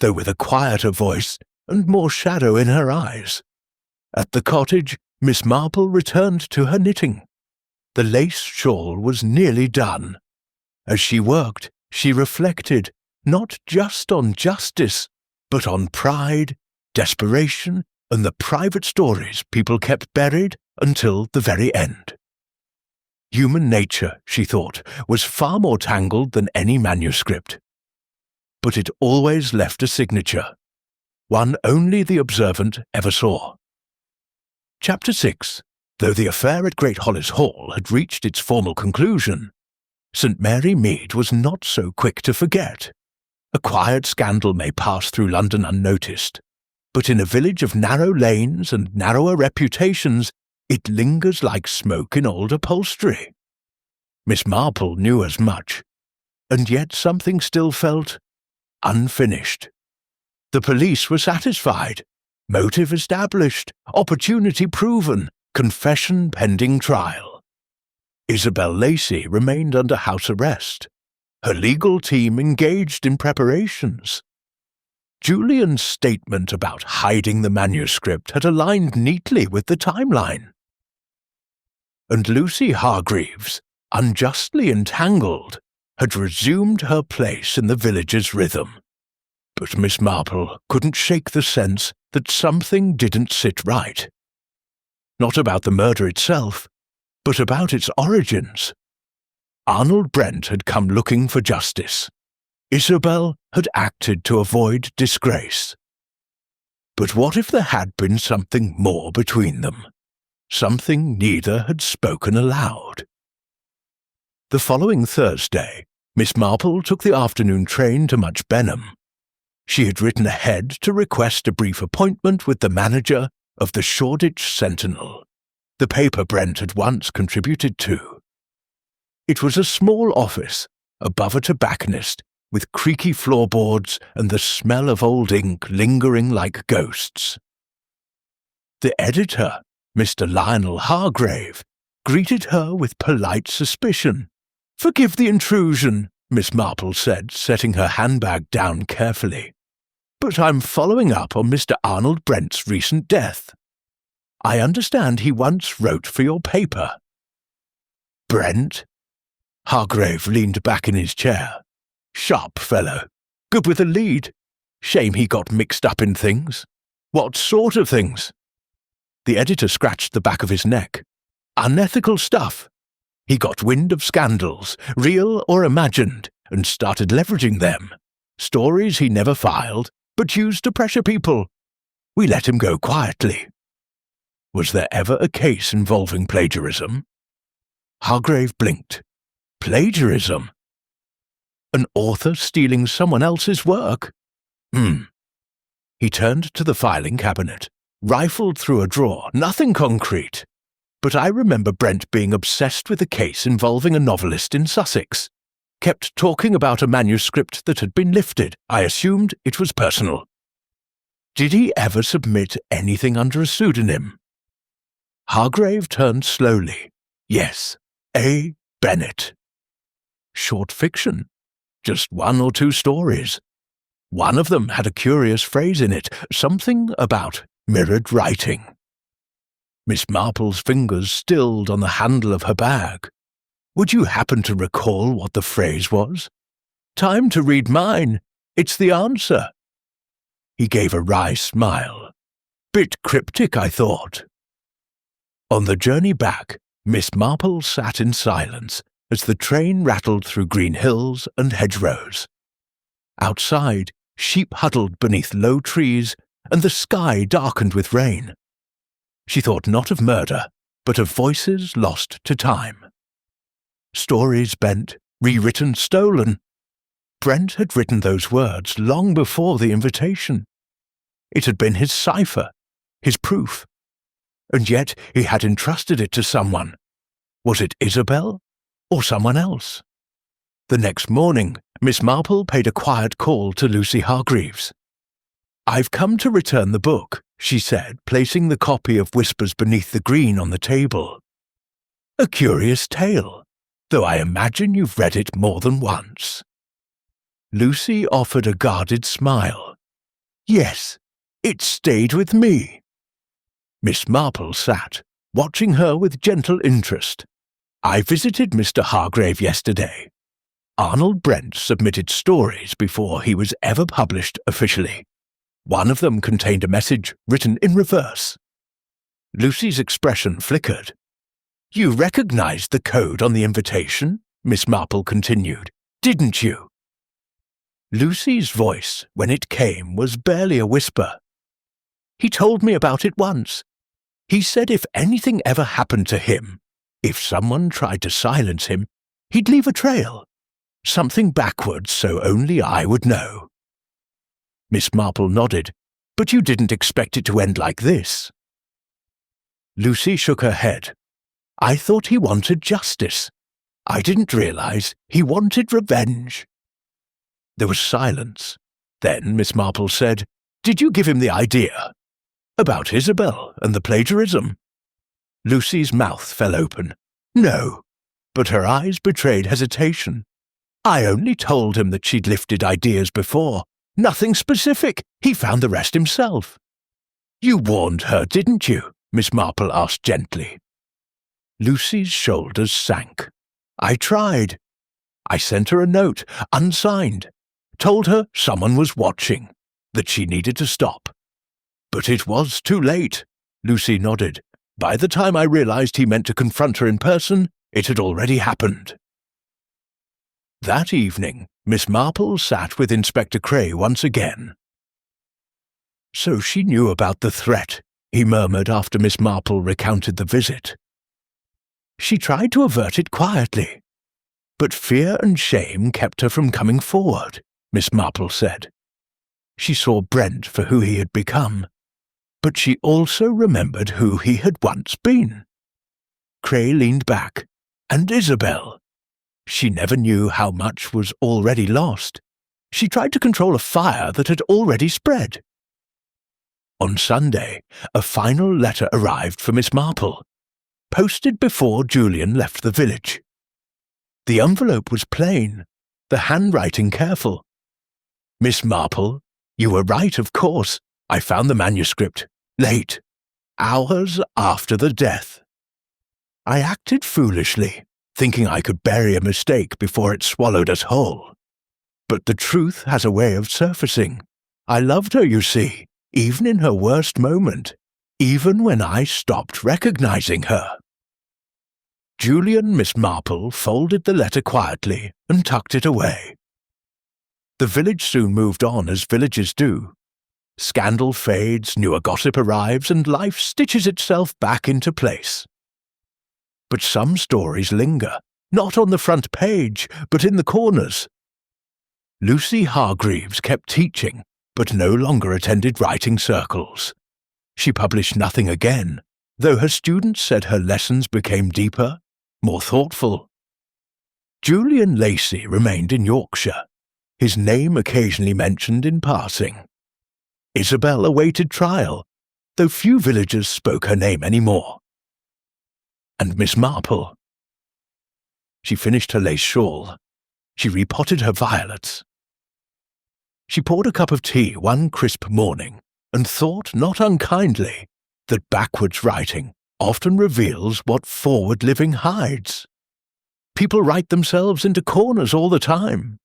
though with a quieter voice and more shadow in her eyes. At the cottage, Miss Marple returned to her knitting. The lace shawl was nearly done. As she worked, she reflected not just on justice, but on pride, desperation, and the private stories people kept buried until the very end. Human nature, she thought, was far more tangled than any manuscript. But it always left a signature, one only the observant ever saw. Chapter 6. Though the affair at Great Hollis Hall had reached its formal conclusion, St. Mary Mead was not so quick to forget. A quiet scandal may pass through London unnoticed, but in a village of narrow lanes and narrower reputations, it lingers like smoke in old upholstery. Miss Marple knew as much, and yet something still felt unfinished. The police were satisfied, motive established, opportunity proven, confession pending trial. Isabel Lacey remained under house arrest, her legal team engaged in preparations. Julian's statement about hiding the manuscript had aligned neatly with the timeline. And Lucy Hargreaves, unjustly entangled, had resumed her place in the village's rhythm. But Miss Marple couldn't shake the sense that something didn't sit right. Not about the murder itself, but about its origins. Arnold Brent had come looking for justice. Isabel had acted to avoid disgrace. But what if there had been something more between them? Something neither had spoken aloud. The following Thursday, Miss Marple took the afternoon train to Much Benham. She had written ahead to request a brief appointment with the manager of the Shoreditch Sentinel, the paper Brent had once contributed to. It was a small office, above a tobacconist, with creaky floorboards and the smell of old ink lingering like ghosts. The editor, Mr. Lionel Hargrave, greeted her with polite suspicion. "Forgive the intrusion," Miss Marple said, setting her handbag down carefully. "But I'm following up on Mr. Arnold Brent's recent death. I understand he once wrote for your paper." "Brent?" Hargrave leaned back in his chair. "Sharp fellow. Good with a lead. Shame he got mixed up in things." "What sort of things?" The editor scratched the back of his neck. "Unethical stuff. He got wind of scandals, real or imagined, and started leveraging them. Stories he never filed, but used to pressure people. We let him go quietly." "Was there ever a case involving plagiarism?" Hargrave blinked. "Plagiarism? An author stealing someone else's work? He turned to the filing cabinet, rifled through a drawer, nothing concrete. "But I remember Brent being obsessed with a case involving a novelist in Sussex. Kept talking about a manuscript that had been lifted. I assumed it was personal." "Did he ever submit anything under a pseudonym?" Hargrave turned slowly. "Yes, A. Bennett." "Short fiction? Just 1 or 2 stories. One of them had a curious phrase in it, something about mirrored writing." Miss Marple's fingers stilled on the handle of her bag. "Would you happen to recall what the phrase was?" "Time to read mine. It's the answer." He gave a wry smile. "Bit cryptic, I thought." On the journey back, Miss Marple sat in silence as the train rattled through green hills and hedgerows. Outside, sheep huddled beneath low trees, and the sky darkened with rain. She thought not of murder, but of voices lost to time. Stories bent, rewritten, stolen. Brent had written those words long before the invitation. It had been his cipher, his proof. And yet he had entrusted it to someone. Was it Isabel or someone else? The next morning, Miss Marple paid a quiet call to Lucy Hargreaves. "I've come to return the book," she said, placing the copy of Whispers Beneath the Green on the table. "A curious tale, though I imagine you've read it more than once." Lucy offered a guarded smile. "Yes, it stayed with me." Miss Marple sat, watching her with gentle interest. "I visited Mr. Hargrave yesterday. Arnold Brent submitted stories before he was ever published officially. One of them contained a message written in reverse." Lucy's expression flickered. "You recognized the code on the invitation?" Miss Marple continued. "Didn't you?" Lucy's voice, when it came, was barely a whisper. "He told me about it once. He said if anything ever happened to him, if someone tried to silence him, he'd leave a trail. Something backwards so only I would know." Miss Marple nodded. "But you didn't expect it to end like this." Lucy shook her head. "I thought he wanted justice. I didn't realize he wanted revenge." There was silence. Then Miss Marple said, "Did you give him the idea? About Isabel and the plagiarism?" Lucy's mouth fell open. "No," but her eyes betrayed hesitation. "I only told him that she'd lifted ideas before. Nothing specific. He found the rest himself." "You warned her, didn't you?" Miss Marple asked gently. Lucy's shoulders sank. "I tried. I sent her a note, unsigned. Told her someone was watching, that she needed to stop. But it was too late." Lucy nodded. "By the time I realized he meant to confront her in person, it had already happened." That evening, Miss Marple sat with Inspector Cray once again. "So she knew about the threat," he murmured after Miss Marple recounted the visit. "She tried to avert it quietly, but fear and shame kept her from coming forward," Miss Marple said. "She saw Brent for who he had become, but she also remembered who he had once been." Cray leaned back. "And Isabel? She never knew how much was already lost. She tried to control a fire that had already spread." On Sunday, a final letter arrived for Miss Marple, posted before Julian left the village. The envelope was plain, the handwriting careful. "Miss Marple, you were right, of course. I found the manuscript, late, hours after the death. I acted foolishly, thinking I could bury a mistake before it swallowed us whole. But the truth has a way of surfacing. I loved her, you see, even in her worst moment, even when I stopped recognizing her." Julian Miss Marple folded the letter quietly and tucked it away. The village soon moved on as villages do. Scandal fades, newer gossip arrives, and life stitches itself back into place. But some stories linger, not on the front page, but in the corners. Lucy Hargreaves kept teaching, but no longer attended writing circles. She published nothing again, though her students said her lessons became deeper, more thoughtful. Julian Lacey remained in Yorkshire, his name occasionally mentioned in passing. Isabel awaited trial, though few villagers spoke her name anymore. And Miss Marple. She finished her lace shawl. She repotted her violets. She poured a cup of tea one crisp morning and thought not unkindly that backwards writing often reveals what forward living hides. People write themselves into corners all the time.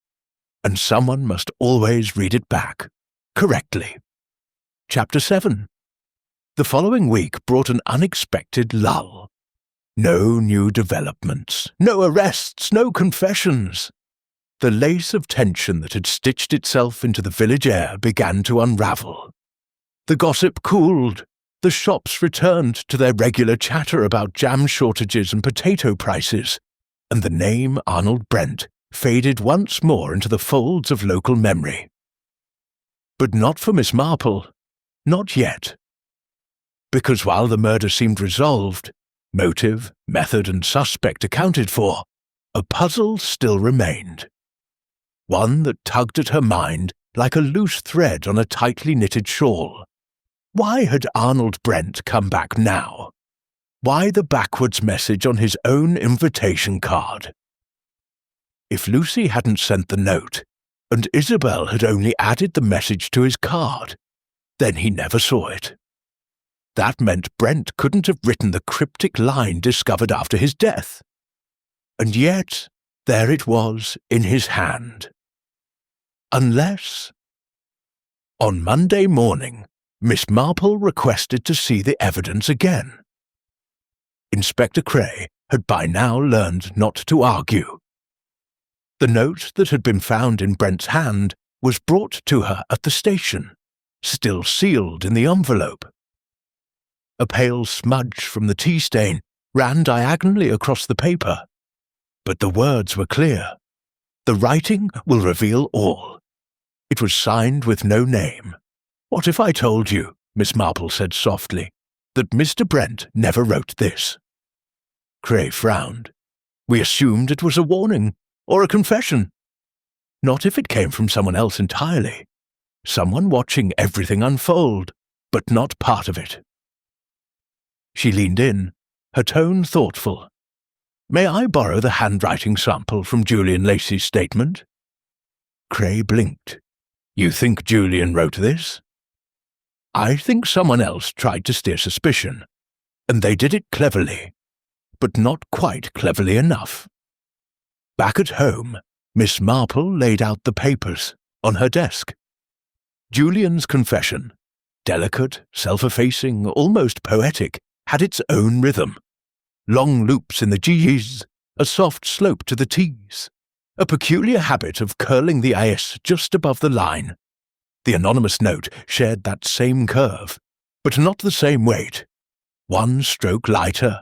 and someone must always read it back, correctly. Chapter 7. The following week brought an unexpected lull. No new developments, no arrests, no confessions. The lace of tension that had stitched itself into the village air began to unravel. The gossip cooled. The shops returned to their regular chatter about jam shortages and potato prices, and the name Arnold Brent faded once more into the folds of local memory. But not for Miss Marple. Not yet. Because while the murder seemed resolved, motive, method, and suspect accounted for, a puzzle still remained. One that tugged at her mind like a loose thread on a tightly knitted shawl. Why had Arnold Brent come back now? Why the backwards message on his own invitation card? If Lucy hadn't sent the note, and Isabel had only added the message to his card, then he never saw it. That meant Brent couldn't have written the cryptic line discovered after his death. And yet, there it was in his hand. Unless... On Monday morning, Miss Marple requested to see the evidence again. Inspector Cray had by now learned not to argue. The note that had been found in Brent's hand was brought to her at the station, still sealed in the envelope. A pale smudge from the tea stain ran diagonally across the paper, but the words were clear. The writing will reveal all. It was signed with no name. What if I told you, Miss Marple said softly, that Mr. Brent never wrote this? Cray frowned. We assumed it was a warning, or a confession. Not if it came from someone else entirely. Someone watching everything unfold, but not part of it. She leaned in, her tone thoughtful. May I borrow the handwriting sample from Julian Lacey's statement? Cray blinked. You think Julian wrote this? I think someone else tried to steer suspicion, and they did it cleverly, but not quite cleverly enough. Back at home, Miss Marple laid out the papers on her desk. Julian's confession, delicate, self-effacing, almost poetic, had its own rhythm. Long loops in the G's, a soft slope to the T's, a peculiar habit of curling the S just above the line. The anonymous note shared that same curve, but not the same weight. One stroke lighter,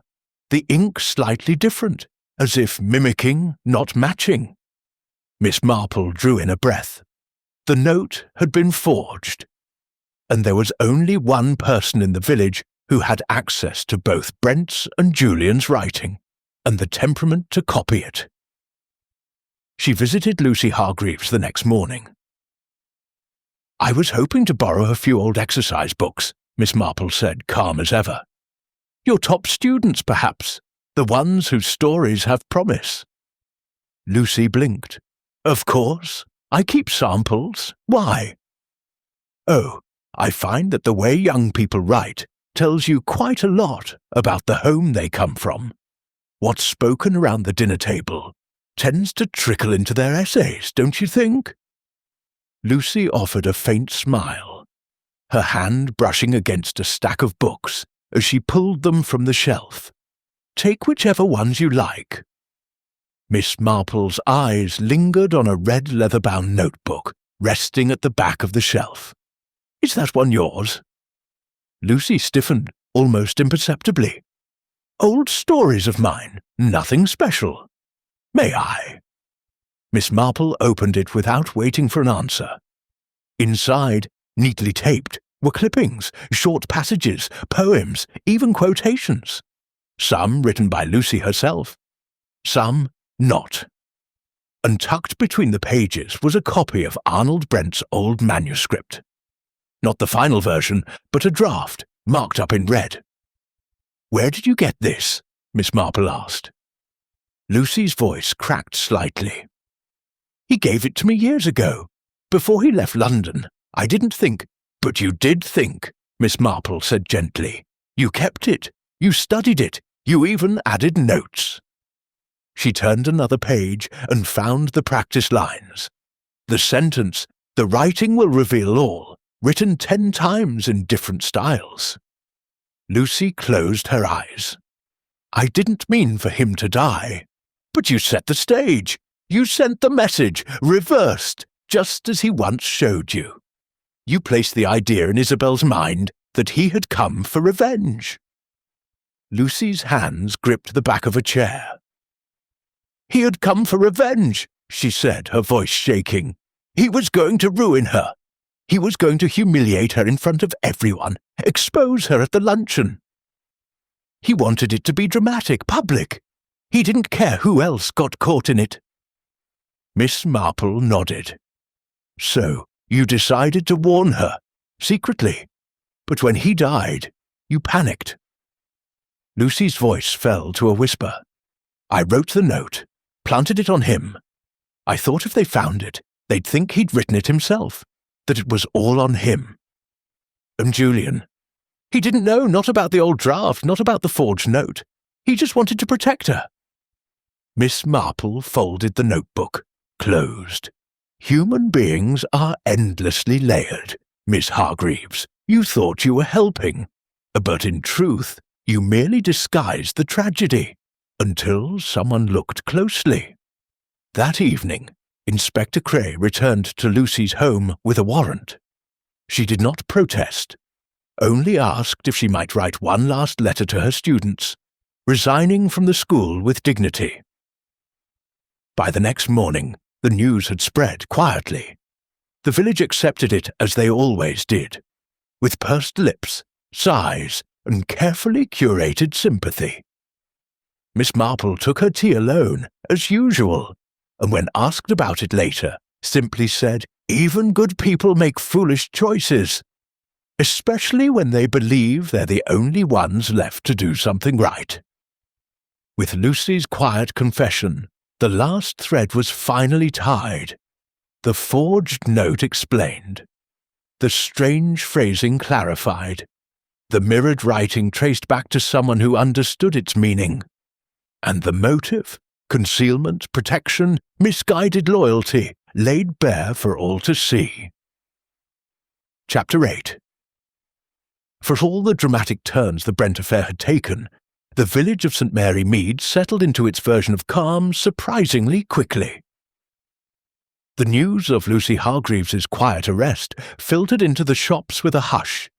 the ink slightly different, as if mimicking, not matching. Miss Marple drew in a breath. The note had been forged, and there was only one person in the village who had access to both Brent's and Julian's writing, and the temperament to copy it. She visited Lucy Hargreaves the next morning. I was hoping to borrow a few old exercise books, Miss Marple said, calm as ever. Your top students, perhaps, the ones whose stories have promise. Lucy blinked. Of course, I keep samples. Why? Oh, I find that the way young people write tells you quite a lot about the home they come from. What's spoken around the dinner table tends to trickle into their essays, don't you think? Lucy offered a faint smile, her hand brushing against a stack of books as she pulled them from the shelf. Take whichever ones you like. Miss Marple's eyes lingered on a red leather-bound notebook resting at the back of the shelf. Is that one yours? Lucy stiffened, almost imperceptibly. Old stories of mine, nothing special. May I? Miss Marple opened it without waiting for an answer. Inside, neatly taped, were clippings, short passages, poems, even quotations. Some written by Lucy herself, some not. And tucked between the pages was a copy of Arnold Brent's old manuscript. Not the final version, but a draft, marked up in red. Where did you get this? Miss Marple asked. Lucy's voice cracked slightly. He gave it to me years ago. Before he left London, I didn't think. But you did think, Miss Marple said gently. You kept it. You studied it. You even added notes. She turned another page and found the practice lines. The sentence, "The writing will reveal all," written 10 times in different styles. Lucy closed her eyes. "I didn't mean for him to die. But you set the stage. You sent the message, reversed, just as he once showed you. You placed the idea in Isabel's mind that he had come for revenge." Lucy's hands gripped the back of a chair. "He had come for revenge," she said, her voice shaking. "He was going to ruin her. He was going to humiliate her in front of everyone, expose her at the luncheon. He wanted it to be dramatic, public. He didn't care who else got caught in it." Miss Marple nodded. "So you decided to warn her, secretly. But when he died, you panicked." Lucy's voice fell to a whisper. "I wrote the note, planted it on him. I thought if they found it, they'd think he'd written it himself, that it was all on him. And Julian, he didn't know, not about the old draft, not about the forged note. He just wanted to protect her." Miss Marple folded the notebook, closed. "Human beings are endlessly layered, Miss Hargreaves. You thought you were helping, but in truth, you merely disguised the tragedy, until someone looked closely." That evening, Inspector Cray returned to Lucy's home with a warrant. She did not protest, only asked if she might write one last letter to her students, resigning from the school with dignity. By the next morning, the news had spread quietly. The village accepted it as they always did, with pursed lips, sighs, and carefully curated sympathy. Miss Marple took her tea alone, as usual, and when asked about it later, simply said, "Even good people make foolish choices, especially when they believe they're the only ones left to do something right." With Lucy's quiet confession, the last thread was finally tied. The forged note explained. The strange phrasing clarified. The mirrored writing traced back to someone who understood its meaning. And the motive, concealment, protection, misguided loyalty, laid bare for all to see. Chapter 8. For all the dramatic turns the Brent affair had taken, the village of St. Mary Mead settled into its version of calm surprisingly quickly. The news of Lucy Hargreaves's quiet arrest filtered into the shops with a hush,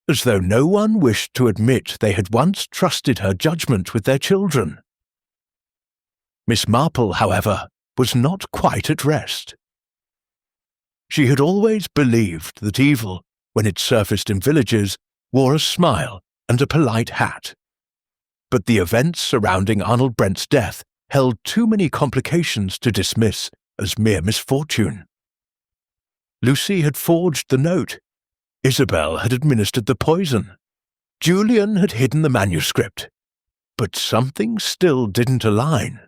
as though no one wished to admit they had once trusted her judgment with their children. Miss Marple, however, was not quite at rest. She had always believed that evil, when it surfaced in villages, wore a smile and a polite hat. But the events surrounding Arnold Brent's death held too many complications to dismiss as mere misfortune. Lucy had forged the note. Isabel had administered the poison. Julian had hidden the manuscript. But something still didn't align.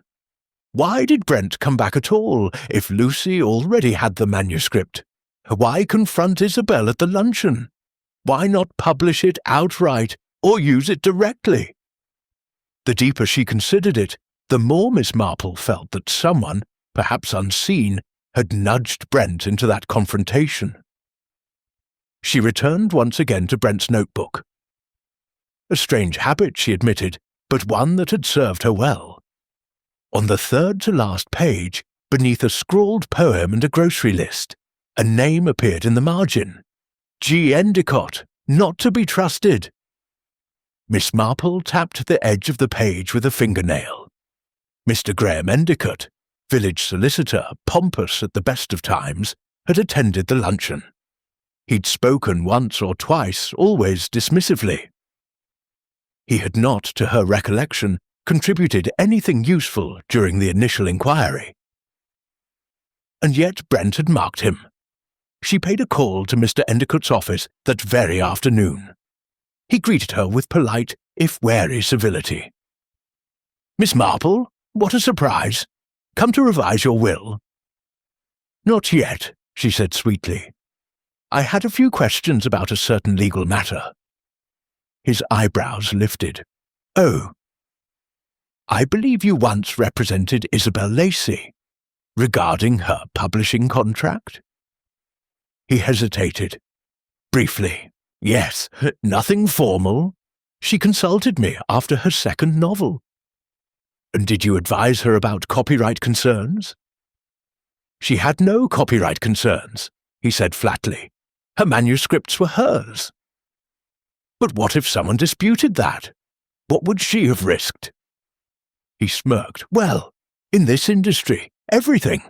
Why did Brent come back at all if Lucy already had the manuscript? Why confront Isabel at the luncheon? Why not publish it outright or use it directly? The deeper she considered it, the more Miss Marple felt that someone, perhaps unseen, had nudged Brent into that confrontation. She returned once again to Brent's notebook. A strange habit, she admitted, but one that had served her well. On the third-to-last page, beneath a scrawled poem and a grocery list, a name appeared in the margin. G. Endicott, not to be trusted. Miss Marple tapped the edge of the page with a fingernail. Mr. Graham Endicott, village solicitor, pompous at the best of times, had attended the luncheon. He'd spoken once or twice, always dismissively. He had not, to her recollection, contributed anything useful during the initial inquiry. And yet Brent had marked him. She paid a call to Mr. Endicott's office that very afternoon. He greeted her with polite, if wary civility. "Miss Marple, what a surprise! Come to revise your will?" "Not yet," she said sweetly. "I had a few questions about a certain legal matter." His eyebrows lifted. "Oh. I believe you once represented Isabel Lacey. Regarding her publishing contract? He hesitated. Briefly, yes, nothing formal. She consulted me after her second novel. And did you advise her about copyright concerns? She had no copyright concerns, he said flatly. Her manuscripts were hers. But what if someone disputed that? What would she have risked? He smirked. Well, in this industry, everything.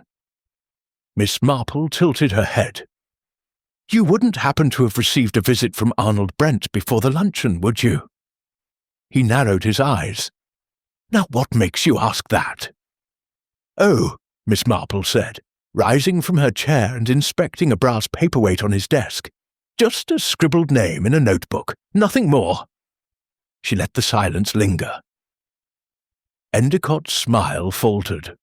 Miss Marple tilted her head. You wouldn't happen to have received a visit from Arnold Brent before the luncheon, would you? He narrowed his eyes. Now what makes you ask that? Oh, Miss Marple said, rising from her chair and inspecting a brass paperweight on his desk. Just a scribbled name in a notebook, nothing more. She let the silence linger. Endicott's smile faltered.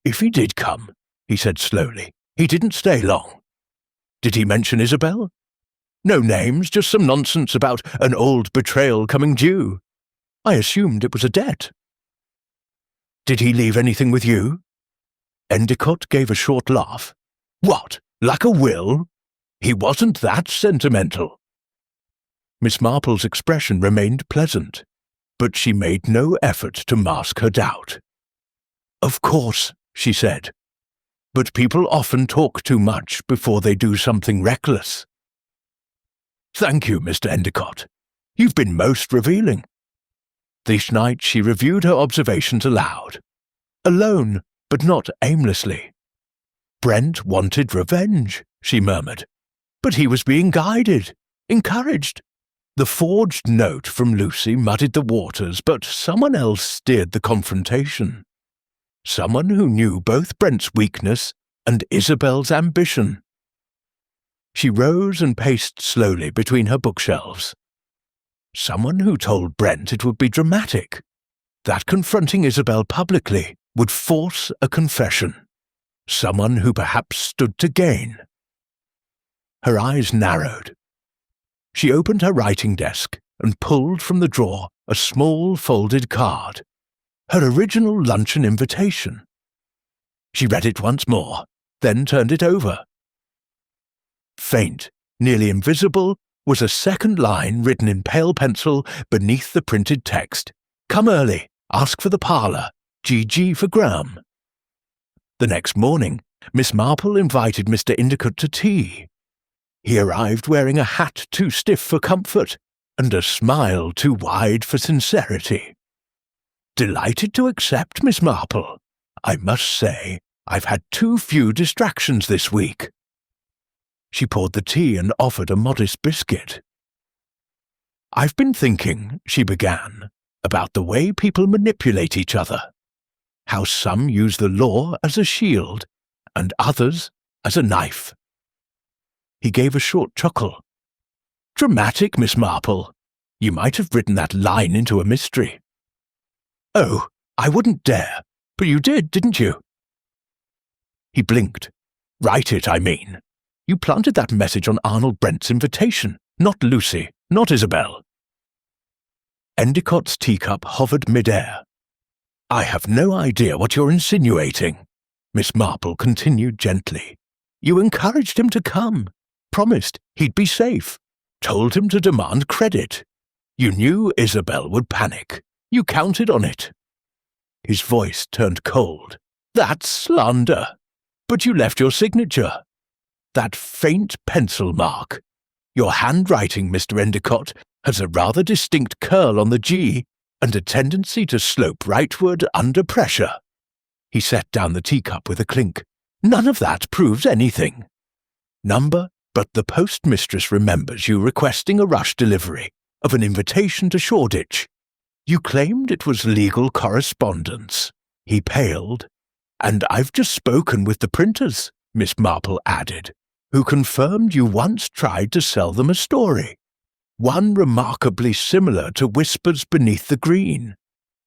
If he did come, he said slowly, he didn't stay long. Did he mention Isabel? No names, just some nonsense about an old betrayal coming due. I assumed it was a debt. Did he leave anything with you? Endicott gave a short laugh. What, like a will? He wasn't that sentimental. Miss Marple's expression remained pleasant, but she made no effort to mask her doubt. Of course, she said. But people often talk too much before they do something reckless. Thank you, Mr. Endicott. You've been most revealing. This night she reviewed her observations aloud. Alone, but not aimlessly. Brent wanted revenge, she murmured. But he was being guided, encouraged. The forged note from Lucy muddied the waters, but someone else steered the confrontation. Someone who knew both Brent's weakness and Isabel's ambition. She rose and paced slowly between her bookshelves. Someone who told Brent it would be dramatic, that confronting Isabel publicly would force a confession. Someone who perhaps stood to gain. Her eyes narrowed. She opened her writing desk and pulled from the drawer a small folded card. Her original luncheon invitation. She read it once more, then turned it over. Faint, nearly invisible, was a second line written in pale pencil beneath the printed text. Come early, ask for the parlour, GG for Graham. The next morning, Miss Marple invited Mr. Endicott to tea. He arrived wearing a hat too stiff for comfort and a smile too wide for sincerity. Delighted to accept, Miss Marple. I must say, I've had too few distractions this week. She poured the tea and offered a modest biscuit. I've been thinking, she began, about the way people manipulate each other. How some use the law as a shield, and others as a knife. He gave a short chuckle. Dramatic, Miss Marple. You might have written that line into a mystery. Oh, I wouldn't dare. But you did, didn't you? He blinked. Write it, I mean. You planted that message on Arnold Brent's invitation, not Lucy, not Isabel. Endicott's teacup hovered mid-air. I have no idea what you're insinuating, Miss Marple continued gently. You encouraged him to come, promised he'd be safe, told him to demand credit. You knew Isabel would panic. You counted on it. His voice turned cold. That's slander. But you left your signature. That faint pencil mark. Your handwriting, Mr. Endicott, has a rather distinct curl on the G and a tendency to slope rightward under pressure. He set down the teacup with a clink. None of that proves anything. Number, but the postmistress remembers you requesting a rush delivery of an invitation to Shoreditch. You claimed it was legal correspondence. He paled. And I've just spoken with the printers, Miss Marple added, who confirmed you once tried to sell them a story. One remarkably similar to Whispers Beneath the Green.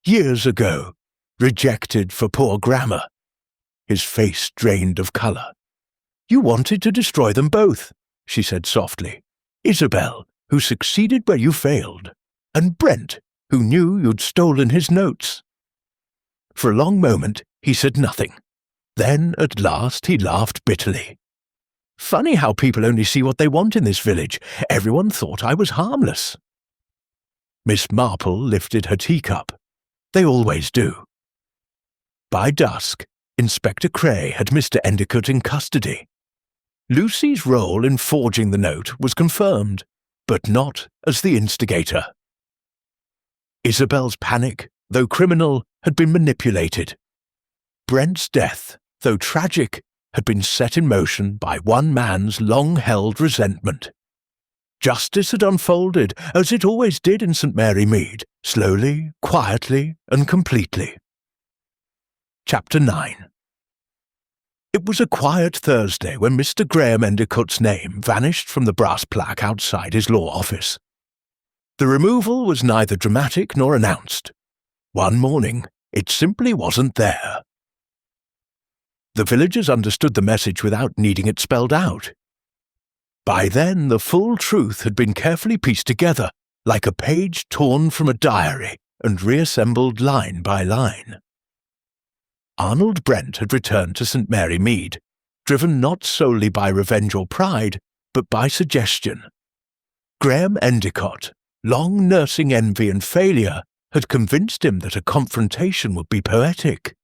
Years ago. Rejected for poor grammar. His face drained of colour. You wanted to destroy them both, she said softly. Isabel, who succeeded where you failed, and Brent, who knew you'd stolen his notes. For a long moment he said nothing, Then, at last, he laughed bitterly. Funny how people only see what they want in this village. Everyone thought I was harmless. Miss Marple lifted her teacup. They always do. By dusk, Inspector Cray had Mr. Endicott in custody. Lucy's role in forging the note was confirmed, but not as the instigator. Isabel's panic, though criminal, had been manipulated. Brent's death, though tragic, had been set in motion by one man's long-held resentment. Justice had unfolded, as it always did in St. Mary Mead, slowly, quietly, and completely. Chapter 9. It was a quiet Thursday when Mr. Graham Endicott's name vanished from the brass plaque outside his law office. The removal was neither dramatic nor announced. One morning, it simply wasn't there. The villagers understood the message without needing it spelled out. By then, the full truth had been carefully pieced together, like a page torn from a diary and reassembled line by line. Arnold Brent had returned to St. Mary Mead, driven not solely by revenge or pride, but by suggestion. Graham Endicott, long nursing envy and failure, had convinced him that a confrontation would be poetic,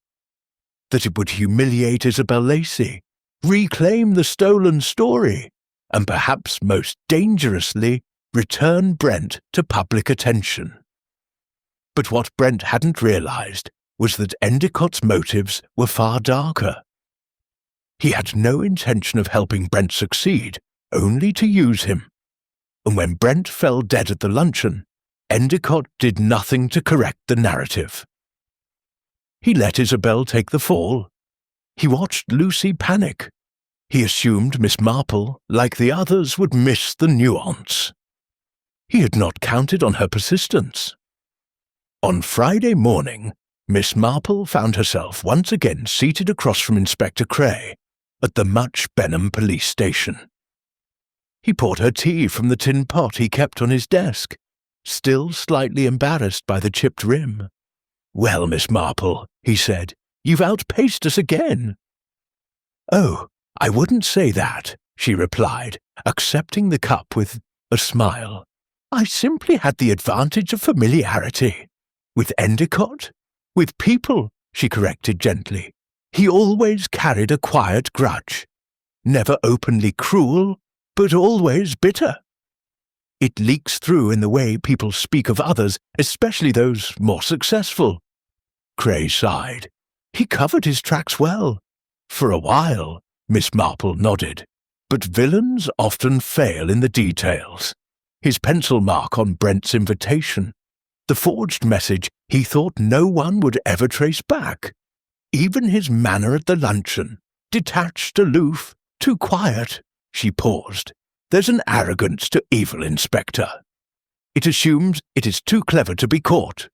that it would humiliate Isabel Lacey, reclaim the stolen story, and perhaps most dangerously, return Brent to public attention. But what Brent hadn't realized was that Endicott's motives were far darker. He had no intention of helping Brent succeed, only to use him. And when Brent fell dead at the luncheon, Endicott did nothing to correct the narrative. He let Isabel take the fall. He watched Lucy panic. He assumed Miss Marple, like the others, would miss the nuance. He had not counted on her persistence. On Friday morning, Miss Marple found herself once again seated across from Inspector Cray at the Much Benham police station. He poured her tea from the tin pot he kept on his desk, still slightly embarrassed by the chipped rim. "Well, Miss Marple," he said, "you've outpaced us again." "Oh, I wouldn't say that," she replied, accepting the cup with a smile. "I simply had the advantage of familiarity. With Endicott? With people," she corrected gently. "He always carried a quiet grudge. Never openly cruel, but always bitter. It leaks through in the way people speak of others, especially those more successful." Cray sighed. "He covered his tracks well. For a while," Miss Marple nodded. "But villains often fail in the details. His pencil mark on Brent's invitation. The forged message he thought no one would ever trace back. Even his manner at the luncheon. Detached, aloof, too quiet." She paused. "There's an arrogance to evil, Inspector. It assumes it is too clever to be caught.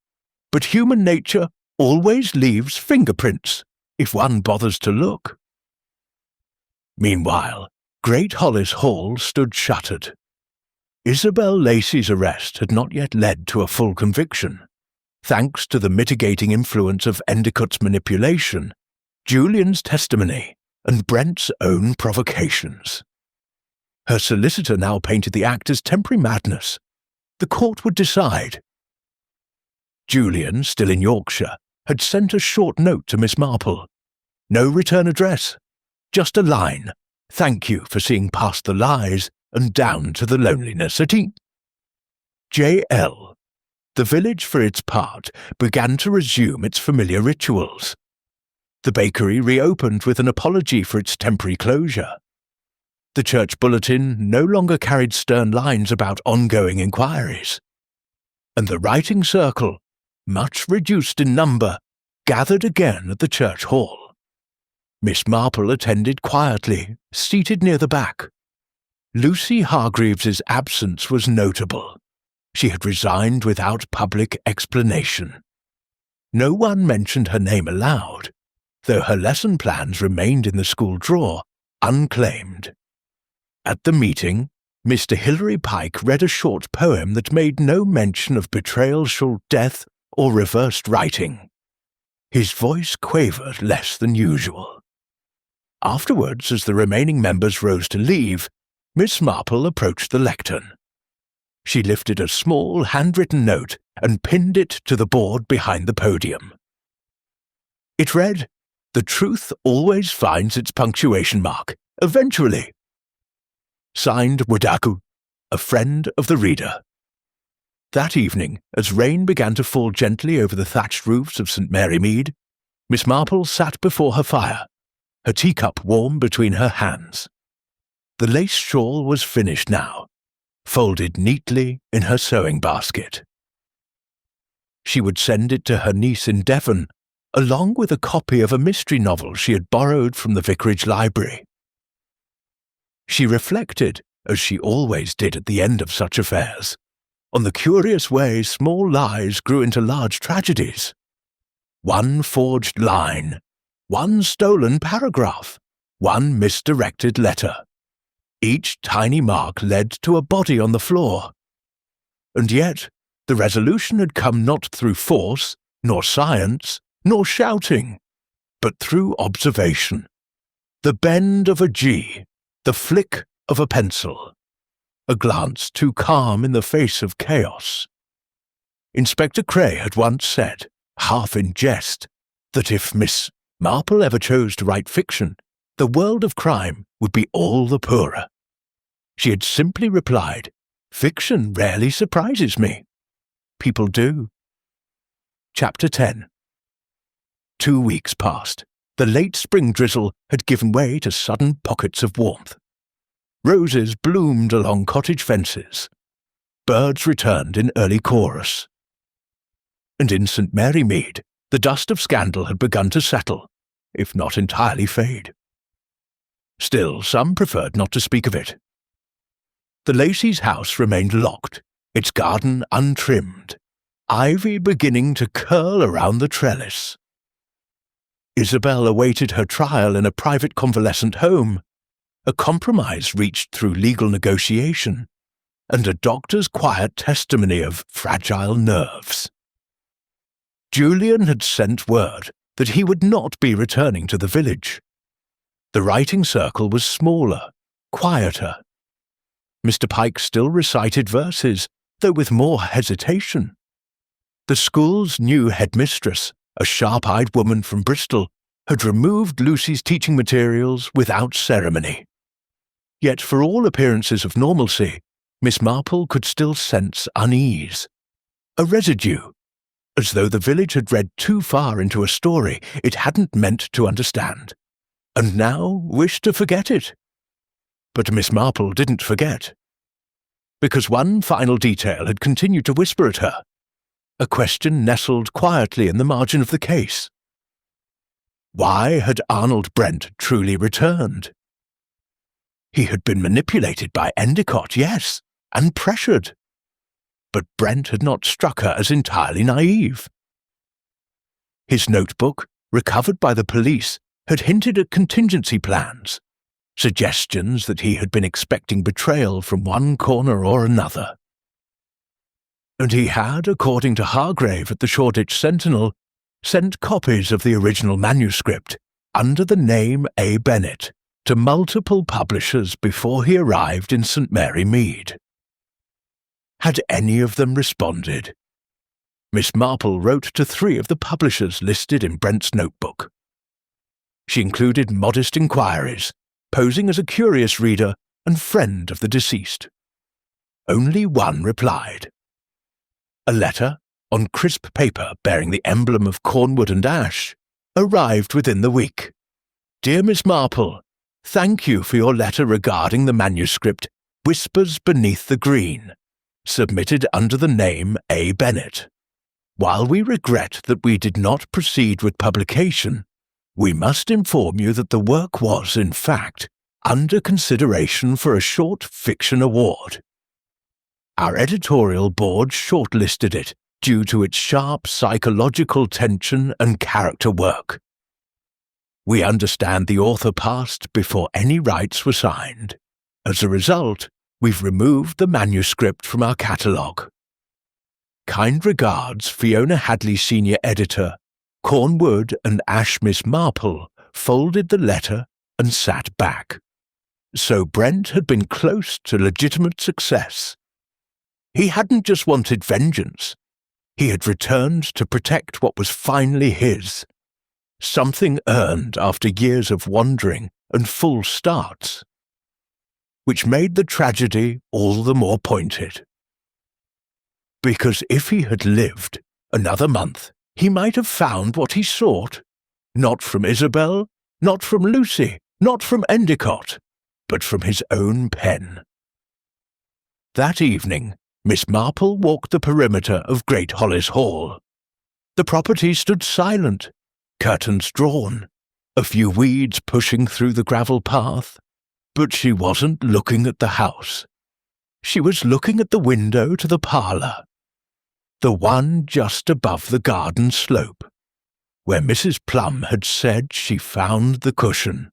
But human nature always leaves fingerprints, if one bothers to look." Meanwhile, Great Hollis Hall stood shuttered. Isabel Lacey's arrest had not yet led to a full conviction, thanks to the mitigating influence of Endicott's manipulation, Julian's testimony, and Brent's own provocations. Her solicitor now painted the act as temporary madness. The court would decide. Julian, still in Yorkshire, had sent a short note to Miss Marple. No return address, just a line. "Thank you for seeing past the lies and down to the loneliness at J.L." The village, for its part, began to resume its familiar rituals. The bakery reopened with an apology for its temporary closure. The church bulletin no longer carried stern lines about ongoing inquiries. And the writing circle, much reduced in number, gathered again at the church hall. Miss Marple attended quietly, seated near the back. Lucy Hargreaves's absence was notable. She had resigned without public explanation. No one mentioned her name aloud, though her lesson plans remained in the school drawer, unclaimed. At the meeting, Mr. Hilary Pike read a short poem that made no mention of betrayal, death, or reversed writing. His voice quavered less than usual. Afterwards, as the remaining members rose to leave, Miss Marple approached the lectern. She lifted a small handwritten note and pinned it to the board behind the podium. It read, "The truth always finds its punctuation mark, eventually." Signed Wadaku, a friend of the reader. That evening, as rain began to fall gently over the thatched roofs of St. Mary Mead, Miss Marple sat before her fire, her teacup warm between her hands. The lace shawl was finished now, folded neatly in her sewing basket. She would send it to her niece in Devon, along with a copy of a mystery novel she had borrowed from the vicarage library. She reflected, as she always did at the end of such affairs, on the curious way small lies grew into large tragedies. One forged line, one stolen paragraph, one misdirected letter. Each tiny mark led to a body on the floor. And yet, the resolution had come not through force, nor science, nor shouting, but through observation. The bend of a G, the flick of a pencil, a glance too calm in the face of chaos. Inspector Cray had once said, half in jest, that if Miss Marple ever chose to write fiction, the world of crime would be all the poorer. She had simply replied, "Fiction rarely surprises me. People do." Chapter 10. 2 weeks passed. The late spring drizzle had given way to sudden pockets of warmth. Roses bloomed along cottage fences. Birds returned in early chorus. And in St. Mary Mead, the dust of scandal had begun to settle, if not entirely fade. Still, some preferred not to speak of it. The Lacey's house remained locked, its garden untrimmed, ivy beginning to curl around the trellis. Isabel awaited her trial in a private convalescent home, a compromise reached through legal negotiation, and a doctor's quiet testimony of fragile nerves. Julian had sent word that he would not be returning to the village. The writing circle was smaller, quieter. Mr. Pike still recited verses, though with more hesitation. The school's new headmistress, a sharp-eyed woman from Bristol, had removed Lucy's teaching materials without ceremony. Yet for all appearances of normalcy, Miss Marple could still sense unease, a residue, as though the village had read too far into a story it hadn't meant to understand, and now wished to forget it. But Miss Marple didn't forget, because one final detail had continued to whisper at her, a question nestled quietly in the margin of the case. Why had Arnold Brent truly returned? He had been manipulated by Endicott, yes, and pressured. But Brent had not struck her as entirely naive. His notebook, recovered by the police, had hinted at contingency plans, suggestions that he had been expecting betrayal from one corner or another. And he had, according to Hargrave at the Shoreditch Sentinel, sent copies of the original manuscript, under the name A. Bennett, to multiple publishers before he arrived in St. Mary Mead. Had any of them responded? Miss Marple wrote to 3 of the publishers listed in Brent's notebook. She included modest inquiries, posing as a curious reader and friend of the deceased. Only one replied. A letter, on crisp paper bearing the emblem of Cornwood and Ash, arrived within the week. "Dear Miss Marple, thank you for your letter regarding the manuscript Whispers Beneath the Green, submitted under the name A. Bennett. While we regret that we did not proceed with publication, we must inform you that the work was, in fact, under consideration for a short fiction award. Our editorial board shortlisted it due to its sharp psychological tension and character work. We understand the author passed before any rights were signed. As a result, we've removed the manuscript from our catalogue. Kind regards, Fiona Hadley, Senior Editor. Cornwood and Ash Miss Marple folded the letter and sat back. So Brent had been close to legitimate success. He hadn't just wanted vengeance. He had returned to protect what was finally his, something earned after years of wandering and false starts, which made the tragedy all the more pointed. Because if he had lived another month, he might have found what he sought, not from Isabel, not from Lucy, not from Endicott, but from his own pen. That evening, Miss Marple walked the perimeter of Great Hollis Hall. The property stood silent, curtains drawn, a few weeds pushing through the gravel path, but she wasn't looking at the house. She was looking at the window to the parlour, the one just above the garden slope, where Mrs. Plum had said she found the cushion,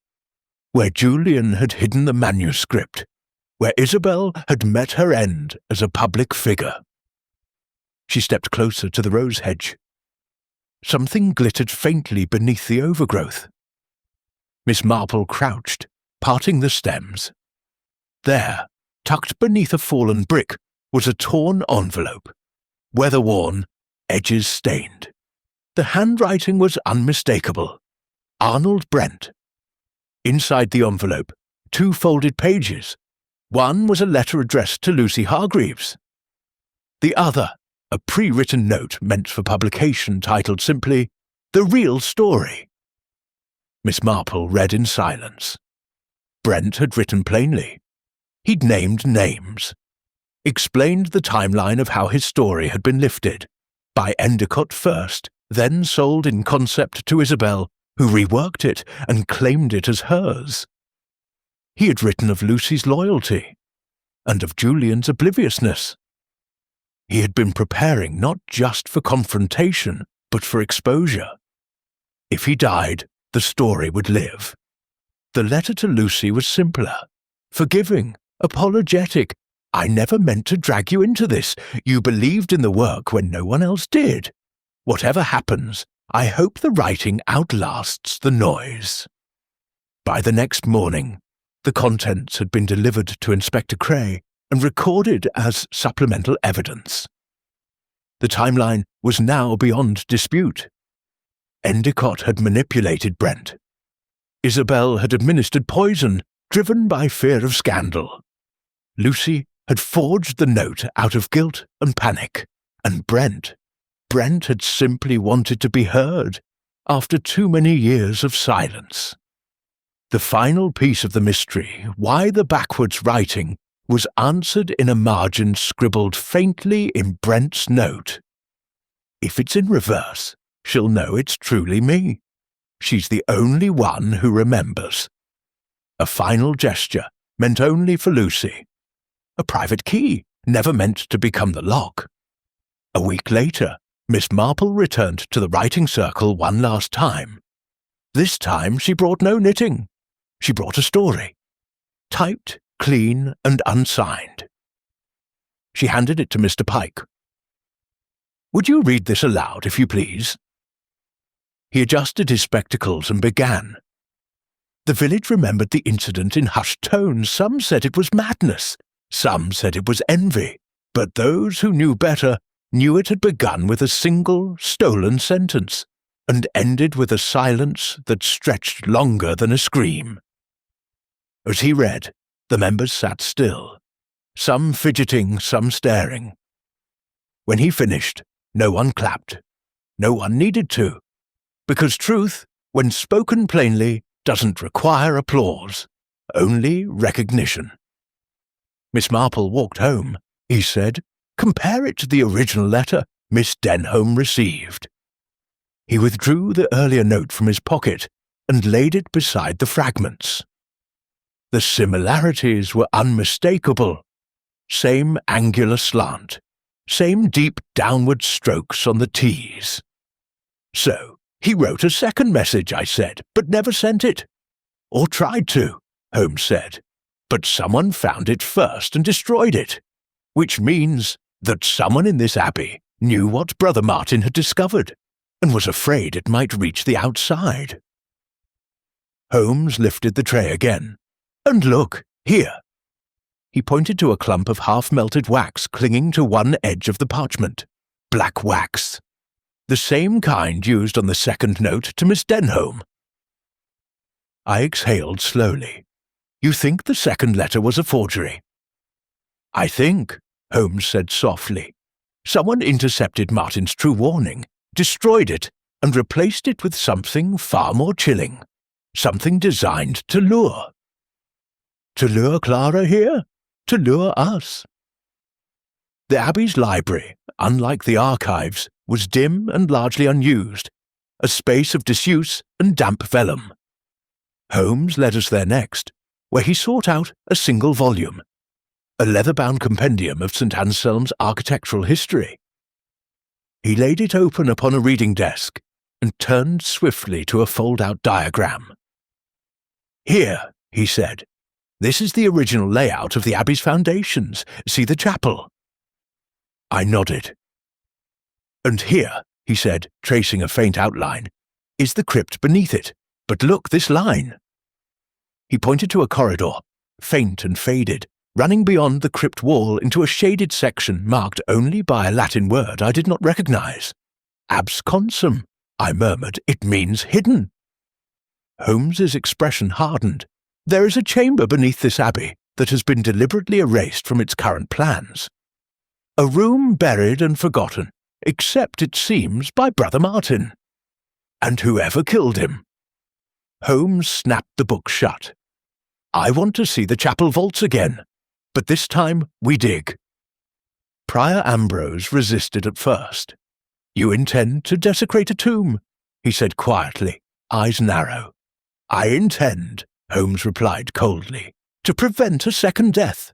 where Julian had hidden the manuscript, where Isabel had met her end as a public figure. She stepped closer to the rose hedge. Something glittered faintly beneath the overgrowth. Miss Marple crouched, parting the stems. There, tucked beneath a fallen brick, was a torn envelope, weather-worn, edges stained. The handwriting was unmistakable. Arnold Brent. Inside the envelope, 2 folded pages. One was a letter addressed to Lucy Hargreaves. The other, a pre-written note meant for publication titled simply, "The Real Story." Miss Marple read in silence. Brent had written plainly. He'd named names, explained the timeline of how his story had been lifted, by Endicott first, then sold in concept to Isabel, who reworked it and claimed it as hers. He had written of Lucy's loyalty, and of Julian's obliviousness. He had been preparing not just for confrontation, but for exposure. If he died, the story would live. The letter to Lucy was simpler, forgiving, apologetic. "I never meant to drag you into this. You believed in the work when no one else did. Whatever happens, I hope the writing outlasts the noise." By the next morning, the contents had been delivered to Inspector Cray and recorded as supplemental evidence. The timeline was now beyond dispute. Endicott had manipulated Brent. Isabel had administered poison, driven by fear of scandal. Lucy had forged the note out of guilt and panic, and Brent had simply wanted to be heard after too many years of silence. The final piece of the mystery, why the backwards writing, was answered in a margin scribbled faintly in Brent's note. "If it's in reverse, she'll know it's truly me. She's the only one who remembers." A final gesture meant only for Lucy. A private key, never meant to become the lock. A week later, Miss Marple returned to the writing circle one last time. This time she brought no knitting. She brought a story, typed, clean, and unsigned. She handed it to Mr. Pike. "Would you read this aloud, if you please?" He adjusted his spectacles and began. The village remembered the incident in hushed tones. Some said it was madness. Some said it was envy. But those who knew better knew it had begun with a single, stolen sentence, and ended with a silence that stretched longer than a scream. As he read, the members sat still, some fidgeting, some staring. When he finished, no one clapped. No one needed to, because truth, when spoken plainly, doesn't require applause, only recognition. Miss Marple walked home. He said, "Compare it to the original letter Miss Denholm received." He withdrew the earlier note from his pocket and laid it beside the fragments. The similarities were unmistakable. Same angular slant, same deep downward strokes on the T's. "So, he wrote a second message," I said, "but never sent it." "Or tried to," Holmes said, "but someone found it first and destroyed it, which means that someone in this abbey knew what Brother Martin had discovered and was afraid it might reach the outside." Holmes lifted the tray again. "And look, here." He pointed to a clump of half-melted wax clinging to one edge of the parchment. Black wax. The same kind used on the second note to Miss Denholm. I exhaled slowly. "You think the second letter was a forgery?" "I think," Holmes said softly, "someone intercepted Martin's true warning, destroyed it, and replaced it with something far more chilling. Something designed to lure. To lure Clara here? To lure us." The Abbey's library, unlike the archives, was dim and largely unused, a space of disuse and damp vellum. Holmes led us there next, where he sought out a single volume, a leather-bound compendium of St. Anselm's architectural history. He laid it open upon a reading desk and turned swiftly to a fold-out diagram. "Here," he said, "this is the original layout of the Abbey's foundations. See the chapel?" I nodded. "And here," he said, tracing a faint outline, "is the crypt beneath it. But look, this line." He pointed to a corridor, faint and faded, running beyond the crypt wall into a shaded section marked only by a Latin word I did not recognize. "Absconsum," I murmured. "It means hidden." Holmes's expression hardened. "There is a chamber beneath this abbey that has been deliberately erased from its current plans. A room buried and forgotten, except, it seems, by Brother Martin. And whoever killed him." Holmes snapped the book shut. "I want to see the chapel vaults again, but this time we dig." Prior Ambrose resisted at first. "You intend to desecrate a tomb?" he said quietly, eyes narrow. "I intend," Holmes replied coldly, "to prevent a second death."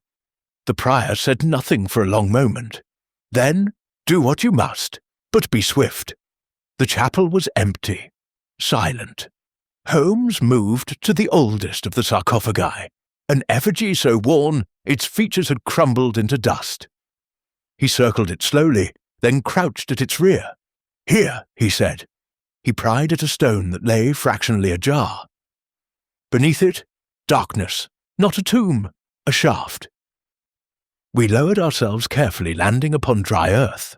The prior said nothing for a long moment. Then, "Do what you must, but be swift." The chapel was empty, silent. Holmes moved to the oldest of the sarcophagi, an effigy so worn its features had crumbled into dust. He circled it slowly, then crouched at its rear. "Here," he said. He pried at a stone that lay fractionally ajar. Beneath it, darkness, not a tomb, a shaft. We lowered ourselves carefully, landing upon dry earth.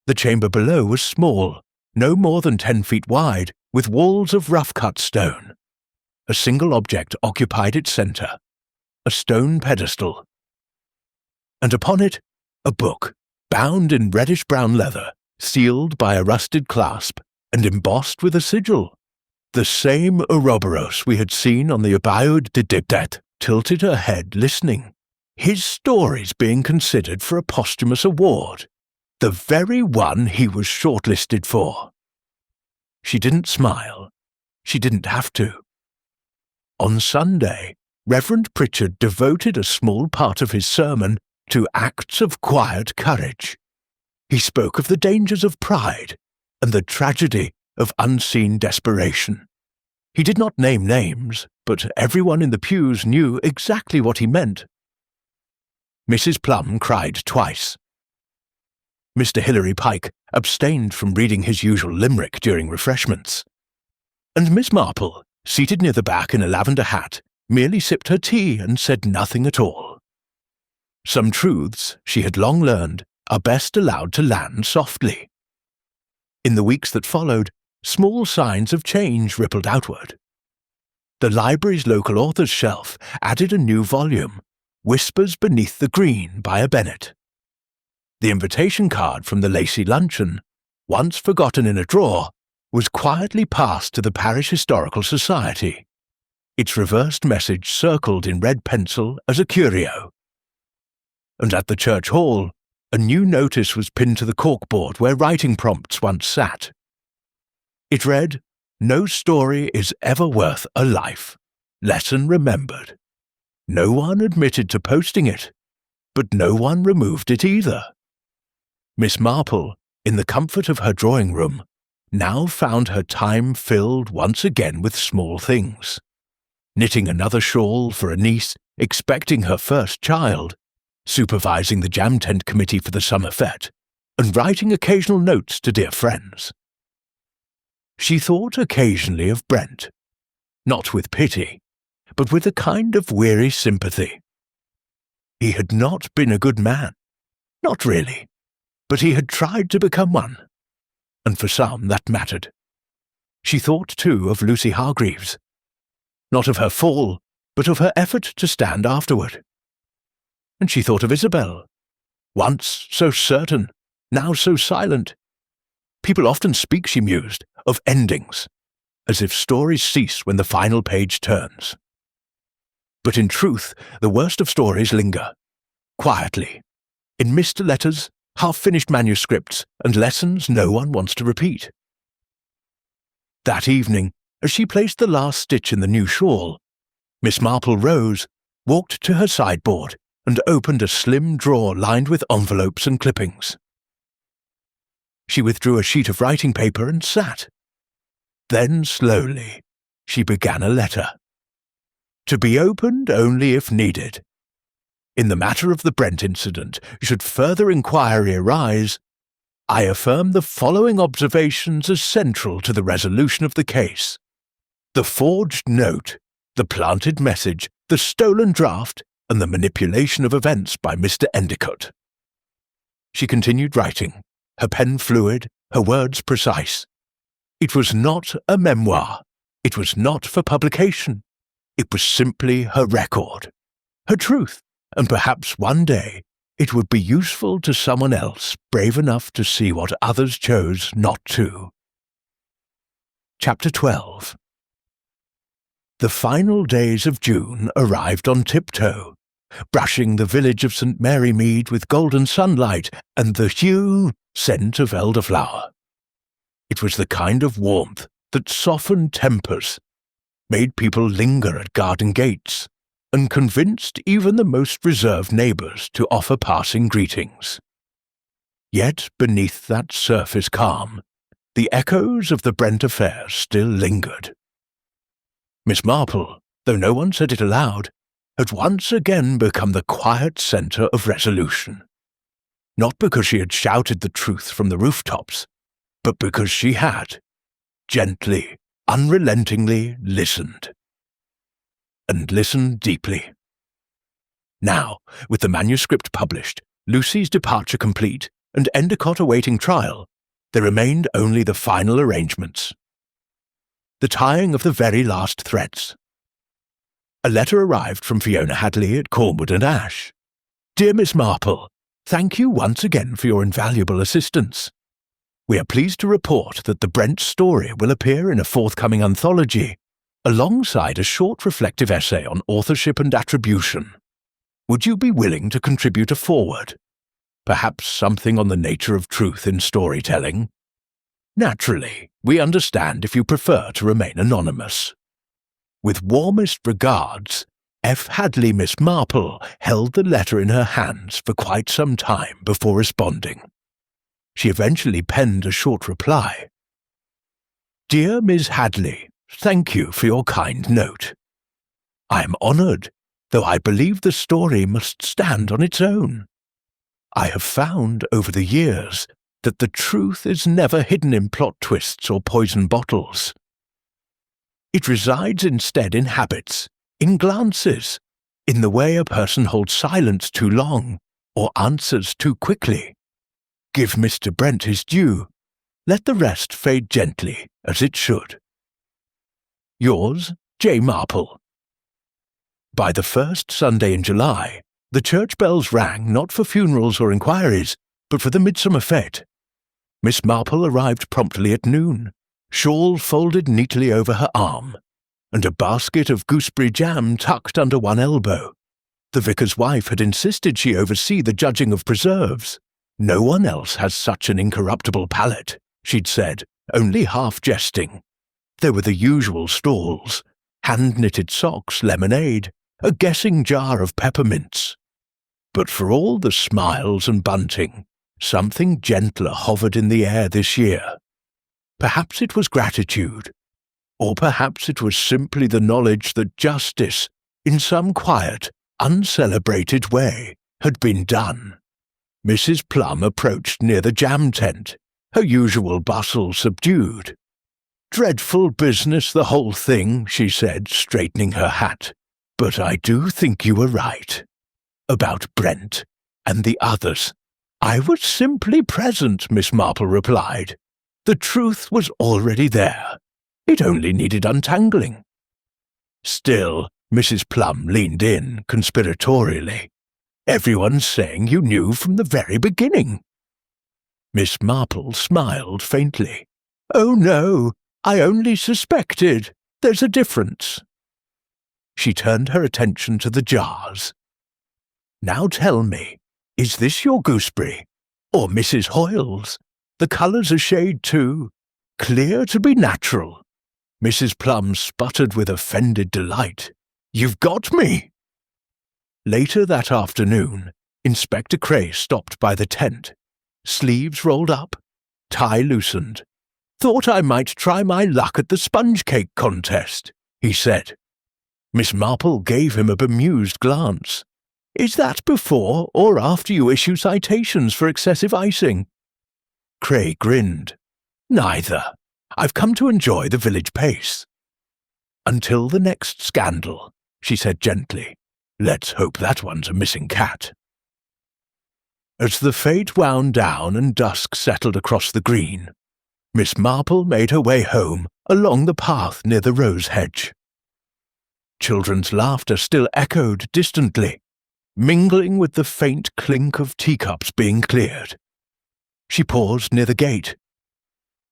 The chamber below was small, no more than 10 feet wide, with walls of rough-cut stone. A single object occupied its center, a stone pedestal. And upon it, a book, bound in reddish-brown leather, sealed by a rusted clasp, and embossed with a sigil. The same Ouroboros we had seen on the Abaud de Dictet tilted her head, listening. His stories being considered for a posthumous award, the very one he was shortlisted for. She didn't smile. She didn't have to. On Sunday, Reverend Pritchard devoted a small part of his sermon to acts of quiet courage. He spoke of the dangers of pride and the tragedy of unseen desperation. He did not name names, but everyone in the pews knew exactly what he meant. Mrs. Plum cried twice. Mr. Hilary Pike abstained from reading his usual limerick during refreshments. And Miss Marple, seated near the back in a lavender hat, merely sipped her tea and said nothing at all. Some truths, she had long learned, are best allowed to land softly. In the weeks that followed, small signs of change rippled outward. The library's local authors' shelf added a new volume, Whispers Beneath the Green by a Bennett. The invitation card from the Lacey luncheon, once forgotten in a drawer, was quietly passed to the Parish Historical Society, its reversed message circled in red pencil as a curio. And at the church hall, a new notice was pinned to the corkboard where writing prompts once sat. It read, "No story is ever worth a life. Lesson remembered." No one admitted to posting it, but no one removed it either. Miss Marple, in the comfort of her drawing room, now found her time filled once again with small things. Knitting another shawl for a niece, expecting her first child, supervising the jam tent committee for the summer fete, and writing occasional notes to dear friends. She thought occasionally of Brent. not with pity, but with a kind of weary sympathy. He had not been a good man, not really, but he had tried to become one, and for some that mattered. She thought, too, of Lucy Hargreaves, not of her fall, but of her effort to stand afterward. And she thought of Isabel, once so certain, now so silent. People often speak, she mused, of endings, as if stories cease when the final page turns. But in truth, the worst of stories linger, quietly, in missed letters, half-finished manuscripts, and lessons no one wants to repeat. That evening, as she placed the last stitch in the new shawl, Miss Marple rose, walked to her sideboard, and opened a slim drawer lined with envelopes and clippings. She withdrew a sheet of writing paper and sat. Then, slowly, she began a letter. To be opened only if needed. In the matter of the Brent incident, should further inquiry arise, I affirm the following observations as central to the resolution of the case. The forged note, the planted message, the stolen draft, and the manipulation of events by Mr. Endicott. She continued writing, her pen fluid, her words precise. It was not a memoir. It was not for publication. It was simply her record, her truth, and perhaps one day it would be useful to someone else brave enough to see what others chose not to. Chapter 12. The final days of June arrived on tiptoe, brushing the village of St. Mary Mead with golden sunlight and the scent of elderflower. It was the kind of warmth that softened tempers, made people linger at garden gates, and convinced even the most reserved neighbours to offer passing greetings. Yet beneath that surface calm, the echoes of the Brent affair still lingered. Miss Marple, though no one said it aloud, had once again become the quiet centre of resolution. Not because she had shouted the truth from the rooftops, but because she had, gently, unrelentingly listened. And listened deeply. Now, with the manuscript published, Lucy's departure complete, and Endicott awaiting trial, there remained only the final arrangements. The tying of the very last threads. A letter arrived from Fiona Hadley at Cornwood and Ash. Dear Miss Marple, thank you once again for your invaluable assistance. We are pleased to report that the Brent story will appear in a forthcoming anthology, alongside a short reflective essay on authorship and attribution. Would you be willing to contribute a foreword? Perhaps something on the nature of truth in storytelling? Naturally, we understand if you prefer to remain anonymous. With warmest regards, F. Hadley. Miss Marple held the letter in her hands for quite some time before responding. She eventually penned a short reply. Dear Miss Hadley, thank you for your kind note. I am honoured, though I believe the story must stand on its own. I have found, over the years, that the truth is never hidden in plot twists or poison bottles. It resides instead in habits, in glances, in the way a person holds silence too long, or answers too quickly. Give Mr. Brent his due. Let the rest fade gently, as it should. Yours, J. Marple. By the first Sunday in July, the church bells rang not for funerals or inquiries, but for the midsummer fete. Miss Marple arrived promptly at noon, shawl folded neatly over her arm, and a basket of gooseberry jam tucked under one elbow. The vicar's wife had insisted she oversee the judging of preserves. No one else has such an incorruptible palate, she'd said, only half jesting. There were the usual stalls, hand-knitted socks, lemonade, a guessing jar of peppermints. But for all the smiles and bunting, something gentler hovered in the air this year. Perhaps it was gratitude, or perhaps it was simply the knowledge that justice, in some quiet, uncelebrated way, had been done. Mrs. Plum approached near the jam tent, her usual bustle subdued. Dreadful business, the whole thing, she said, straightening her hat. But I do think you were right. About Brent and the others. I was simply present, Miss Marple replied. The truth was already there. It only needed untangling. Still, Mrs. Plum leaned in conspiratorially. Everyone's saying you knew from the very beginning. Miss Marple smiled faintly. Oh no, I only suspected. There's a difference. She turned her attention to the jars. Now tell me, is this your gooseberry? Or Mrs. Hoyle's? The colour's a shade too clear to be natural. Mrs. Plum sputtered with offended delight. You've got me! Later that afternoon, Inspector Cray stopped by the tent. Sleeves rolled up, tie loosened. Thought I might try my luck at the sponge cake contest, he said. Miss Marple gave him a bemused glance. Is that before or after you issue citations for excessive icing? Cray grinned. Neither. I've come to enjoy the village pace. Until the next scandal, she said gently. Let's hope that one's a missing cat. As the fete wound down and dusk settled across the green, Miss Marple made her way home along the path near the rose hedge. Children's laughter still echoed distantly, mingling with the faint clink of teacups being cleared. She paused near the gate.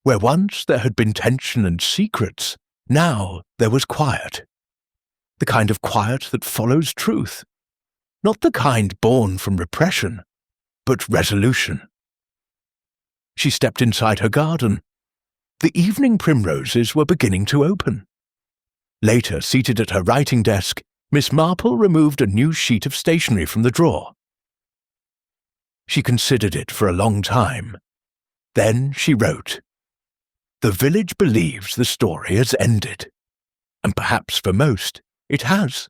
Where once there had been tension and secrets, now there was quiet. The kind of quiet that follows truth. Not the kind born from repression, but resolution. She stepped inside her garden. The evening primroses were beginning to open. Later, seated at her writing desk, Miss Marple removed a new sheet of stationery from the drawer. She considered it for a long time. Then she wrote, The village believes the story has ended, and perhaps for most, it has.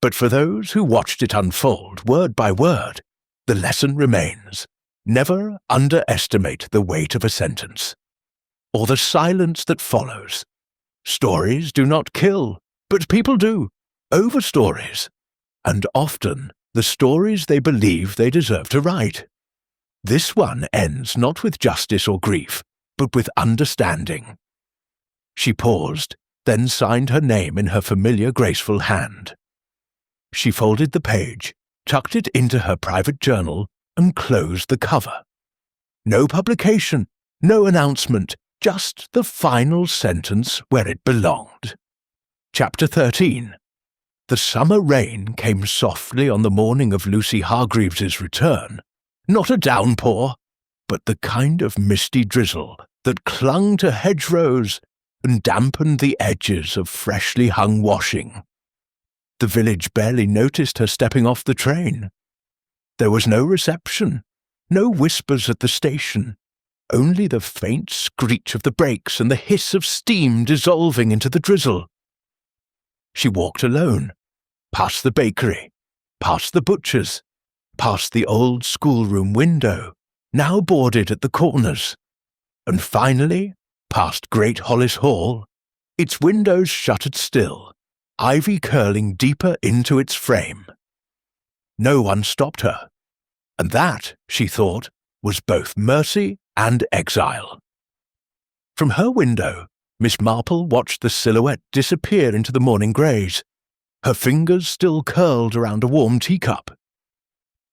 But for those who watched it unfold word by word, the lesson remains. Never underestimate the weight of a sentence, or the silence that follows. Stories do not kill, but people do, over stories, and often the stories they believe they deserve to write. This one ends not with justice or grief, but with understanding. She paused, then signed her name in her familiar graceful hand. She folded the page, tucked it into her private journal, and closed the cover. No publication, no announcement, just the final sentence where it belonged. Chapter 13. The summer rain came softly on the morning of Lucy Hargreaves's return. Not a downpour, but the kind of misty drizzle that clung to hedgerows and dampened the edges of freshly hung washing. The village barely noticed her stepping off the train. There was no reception, no whispers at the station, only the faint screech of the brakes and the hiss of steam dissolving into the drizzle. She walked alone, past the bakery, past the butcher's, past the old schoolroom window, now boarded at the corners, and finally past Great Hollis Hall, its windows shuttered still, ivy curling deeper into its frame. No one stopped her, and that, she thought, was both mercy and exile. From her window, Miss Marple watched the silhouette disappear into the morning greys, her fingers still curled around a warm teacup.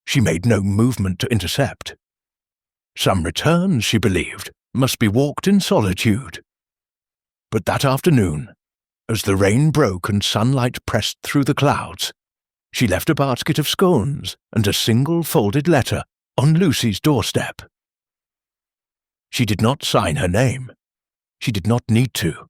She made no movement to intercept. Some returns, she believed, must be walked in solitude. But that afternoon, as the rain broke and sunlight pressed through the clouds, she left a basket of scones and a single folded letter on Lucy's doorstep. She did not sign her name. She did not need to.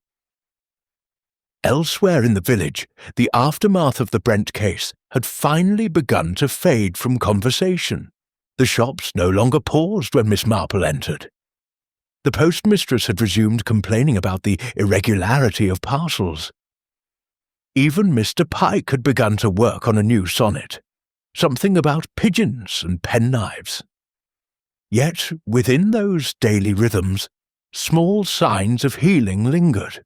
Elsewhere in the village, the aftermath of the Brent case had finally begun to fade from conversation. The shops no longer paused when Miss Marple entered. The postmistress had resumed complaining about the irregularity of parcels. Even Mr. Pike had begun to work on a new sonnet, something about pigeons and penknives. Yet, within those daily rhythms, small signs of healing lingered.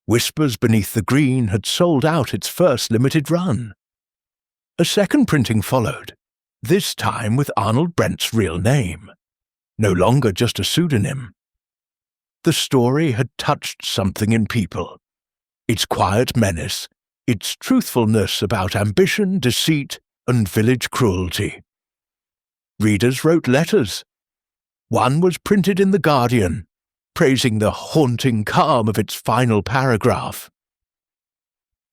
Whispers Beneath the Green had sold out its first limited run. A second printing followed, this time with Arnold Brent's real name, no longer just a pseudonym. The story had touched something in people. Its quiet menace, its truthfulness about ambition, deceit, and village cruelty. Readers wrote letters. One was printed in The Guardian, praising the haunting calm of its final paragraph.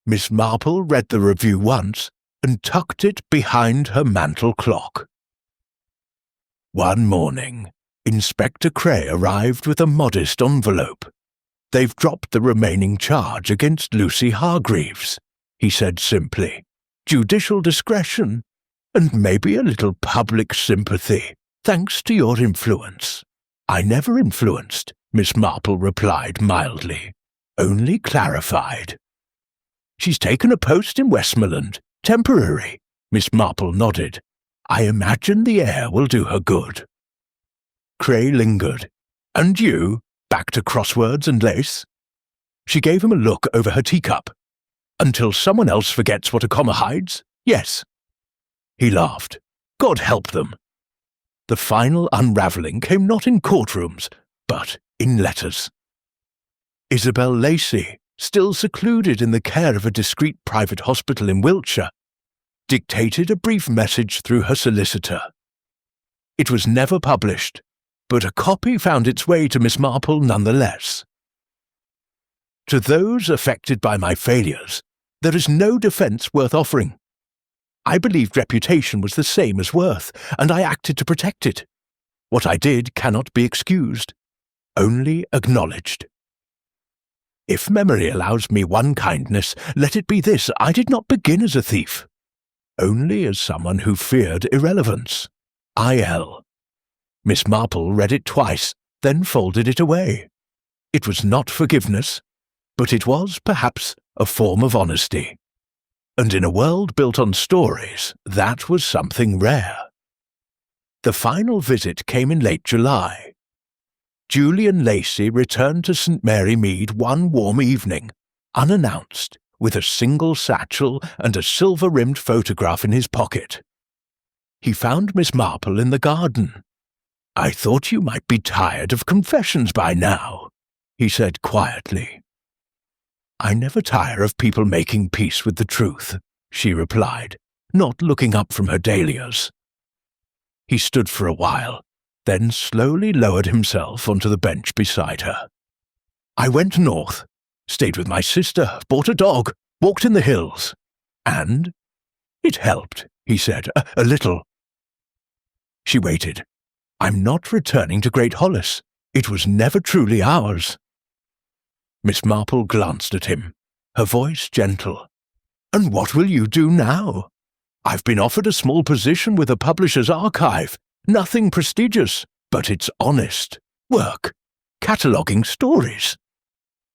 Miss Marple read the review once and tucked it behind her mantel clock. One morning, Inspector Cray arrived with a modest envelope. "They've dropped the remaining charge against Lucy Hargreaves," he said simply. "Judicial discretion, and maybe a little public sympathy, thanks to your influence." "I never influenced," Miss Marple replied mildly, "only clarified." "She's taken a post in Westmoreland, temporary," Miss Marple nodded. "I imagine the air will do her good." Cray lingered. "And you, back to crosswords and lace?" She gave him a look over her teacup. "Until someone else forgets what a comma hides? Yes." He laughed. God help them. The final unravelling came not in courtrooms, but in letters. Isabel Lacey, still secluded in the care of a discreet private hospital in Wiltshire, dictated a brief message through her solicitor. It was never published, but a copy found its way to Miss Marple nonetheless. "To those affected by my failures, there is no defence worth offering. I believed reputation was the same as worth, and I acted to protect it. What I did cannot be excused, only acknowledged. If memory allows me one kindness, let it be this: I did not begin as a thief, only as someone who feared irrelevance. I.L." Miss Marple read it twice, then folded it away. It was not forgiveness, but it was, perhaps, a form of honesty. And in a world built on stories, that was something rare. The final visit came in late July. Julian Lacey returned to St. Mary Mead one warm evening, unannounced, with a single satchel and a silver-rimmed photograph in his pocket. He found Miss Marple in the garden. "I thought you might be tired of confessions by now," he said quietly. "I never tire of people making peace with the truth," she replied, not looking up from her dahlias. He stood for a while, then slowly lowered himself onto the bench beside her. "I went north, stayed with my sister, bought a dog, walked in the hills, and it helped," he said, a little. She waited. "I'm not returning to Great Hollis. It was never truly ours." Miss Marple glanced at him, her voice gentle. "And what will you do now? I've been offered a small position with a publisher's archive. Nothing prestigious, but it's honest. Work. Cataloguing stories."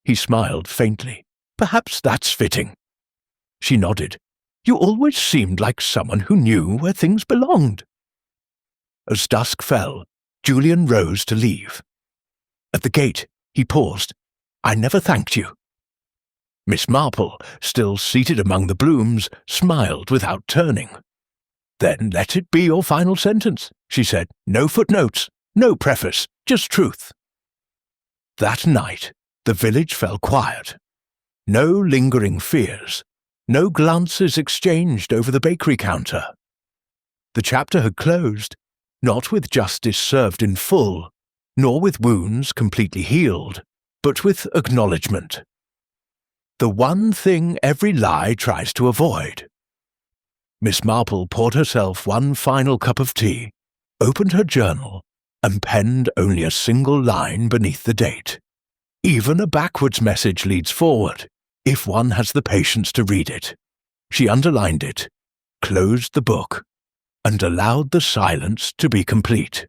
He smiled faintly. "Perhaps that's fitting." She nodded. "You always seemed like someone who knew where things belonged." As dusk fell, Julian rose to leave. At the gate, he paused. "I never thanked you." Miss Marple, still seated among the blooms, smiled without turning. "Then let it be your final sentence," she said. "No footnotes, no preface, just truth." That night, the village fell quiet. No lingering fears, no glances exchanged over the bakery counter. The chapter had closed, not with justice served in full, nor with wounds completely healed, but with acknowledgement. The one thing every lie tries to avoid. Miss Marple poured herself one final cup of tea, opened her journal, and penned only a single line beneath the date. Even a backwards message leads forward, if one has the patience to read it. She underlined it, closed the book, and allowed the silence to be complete.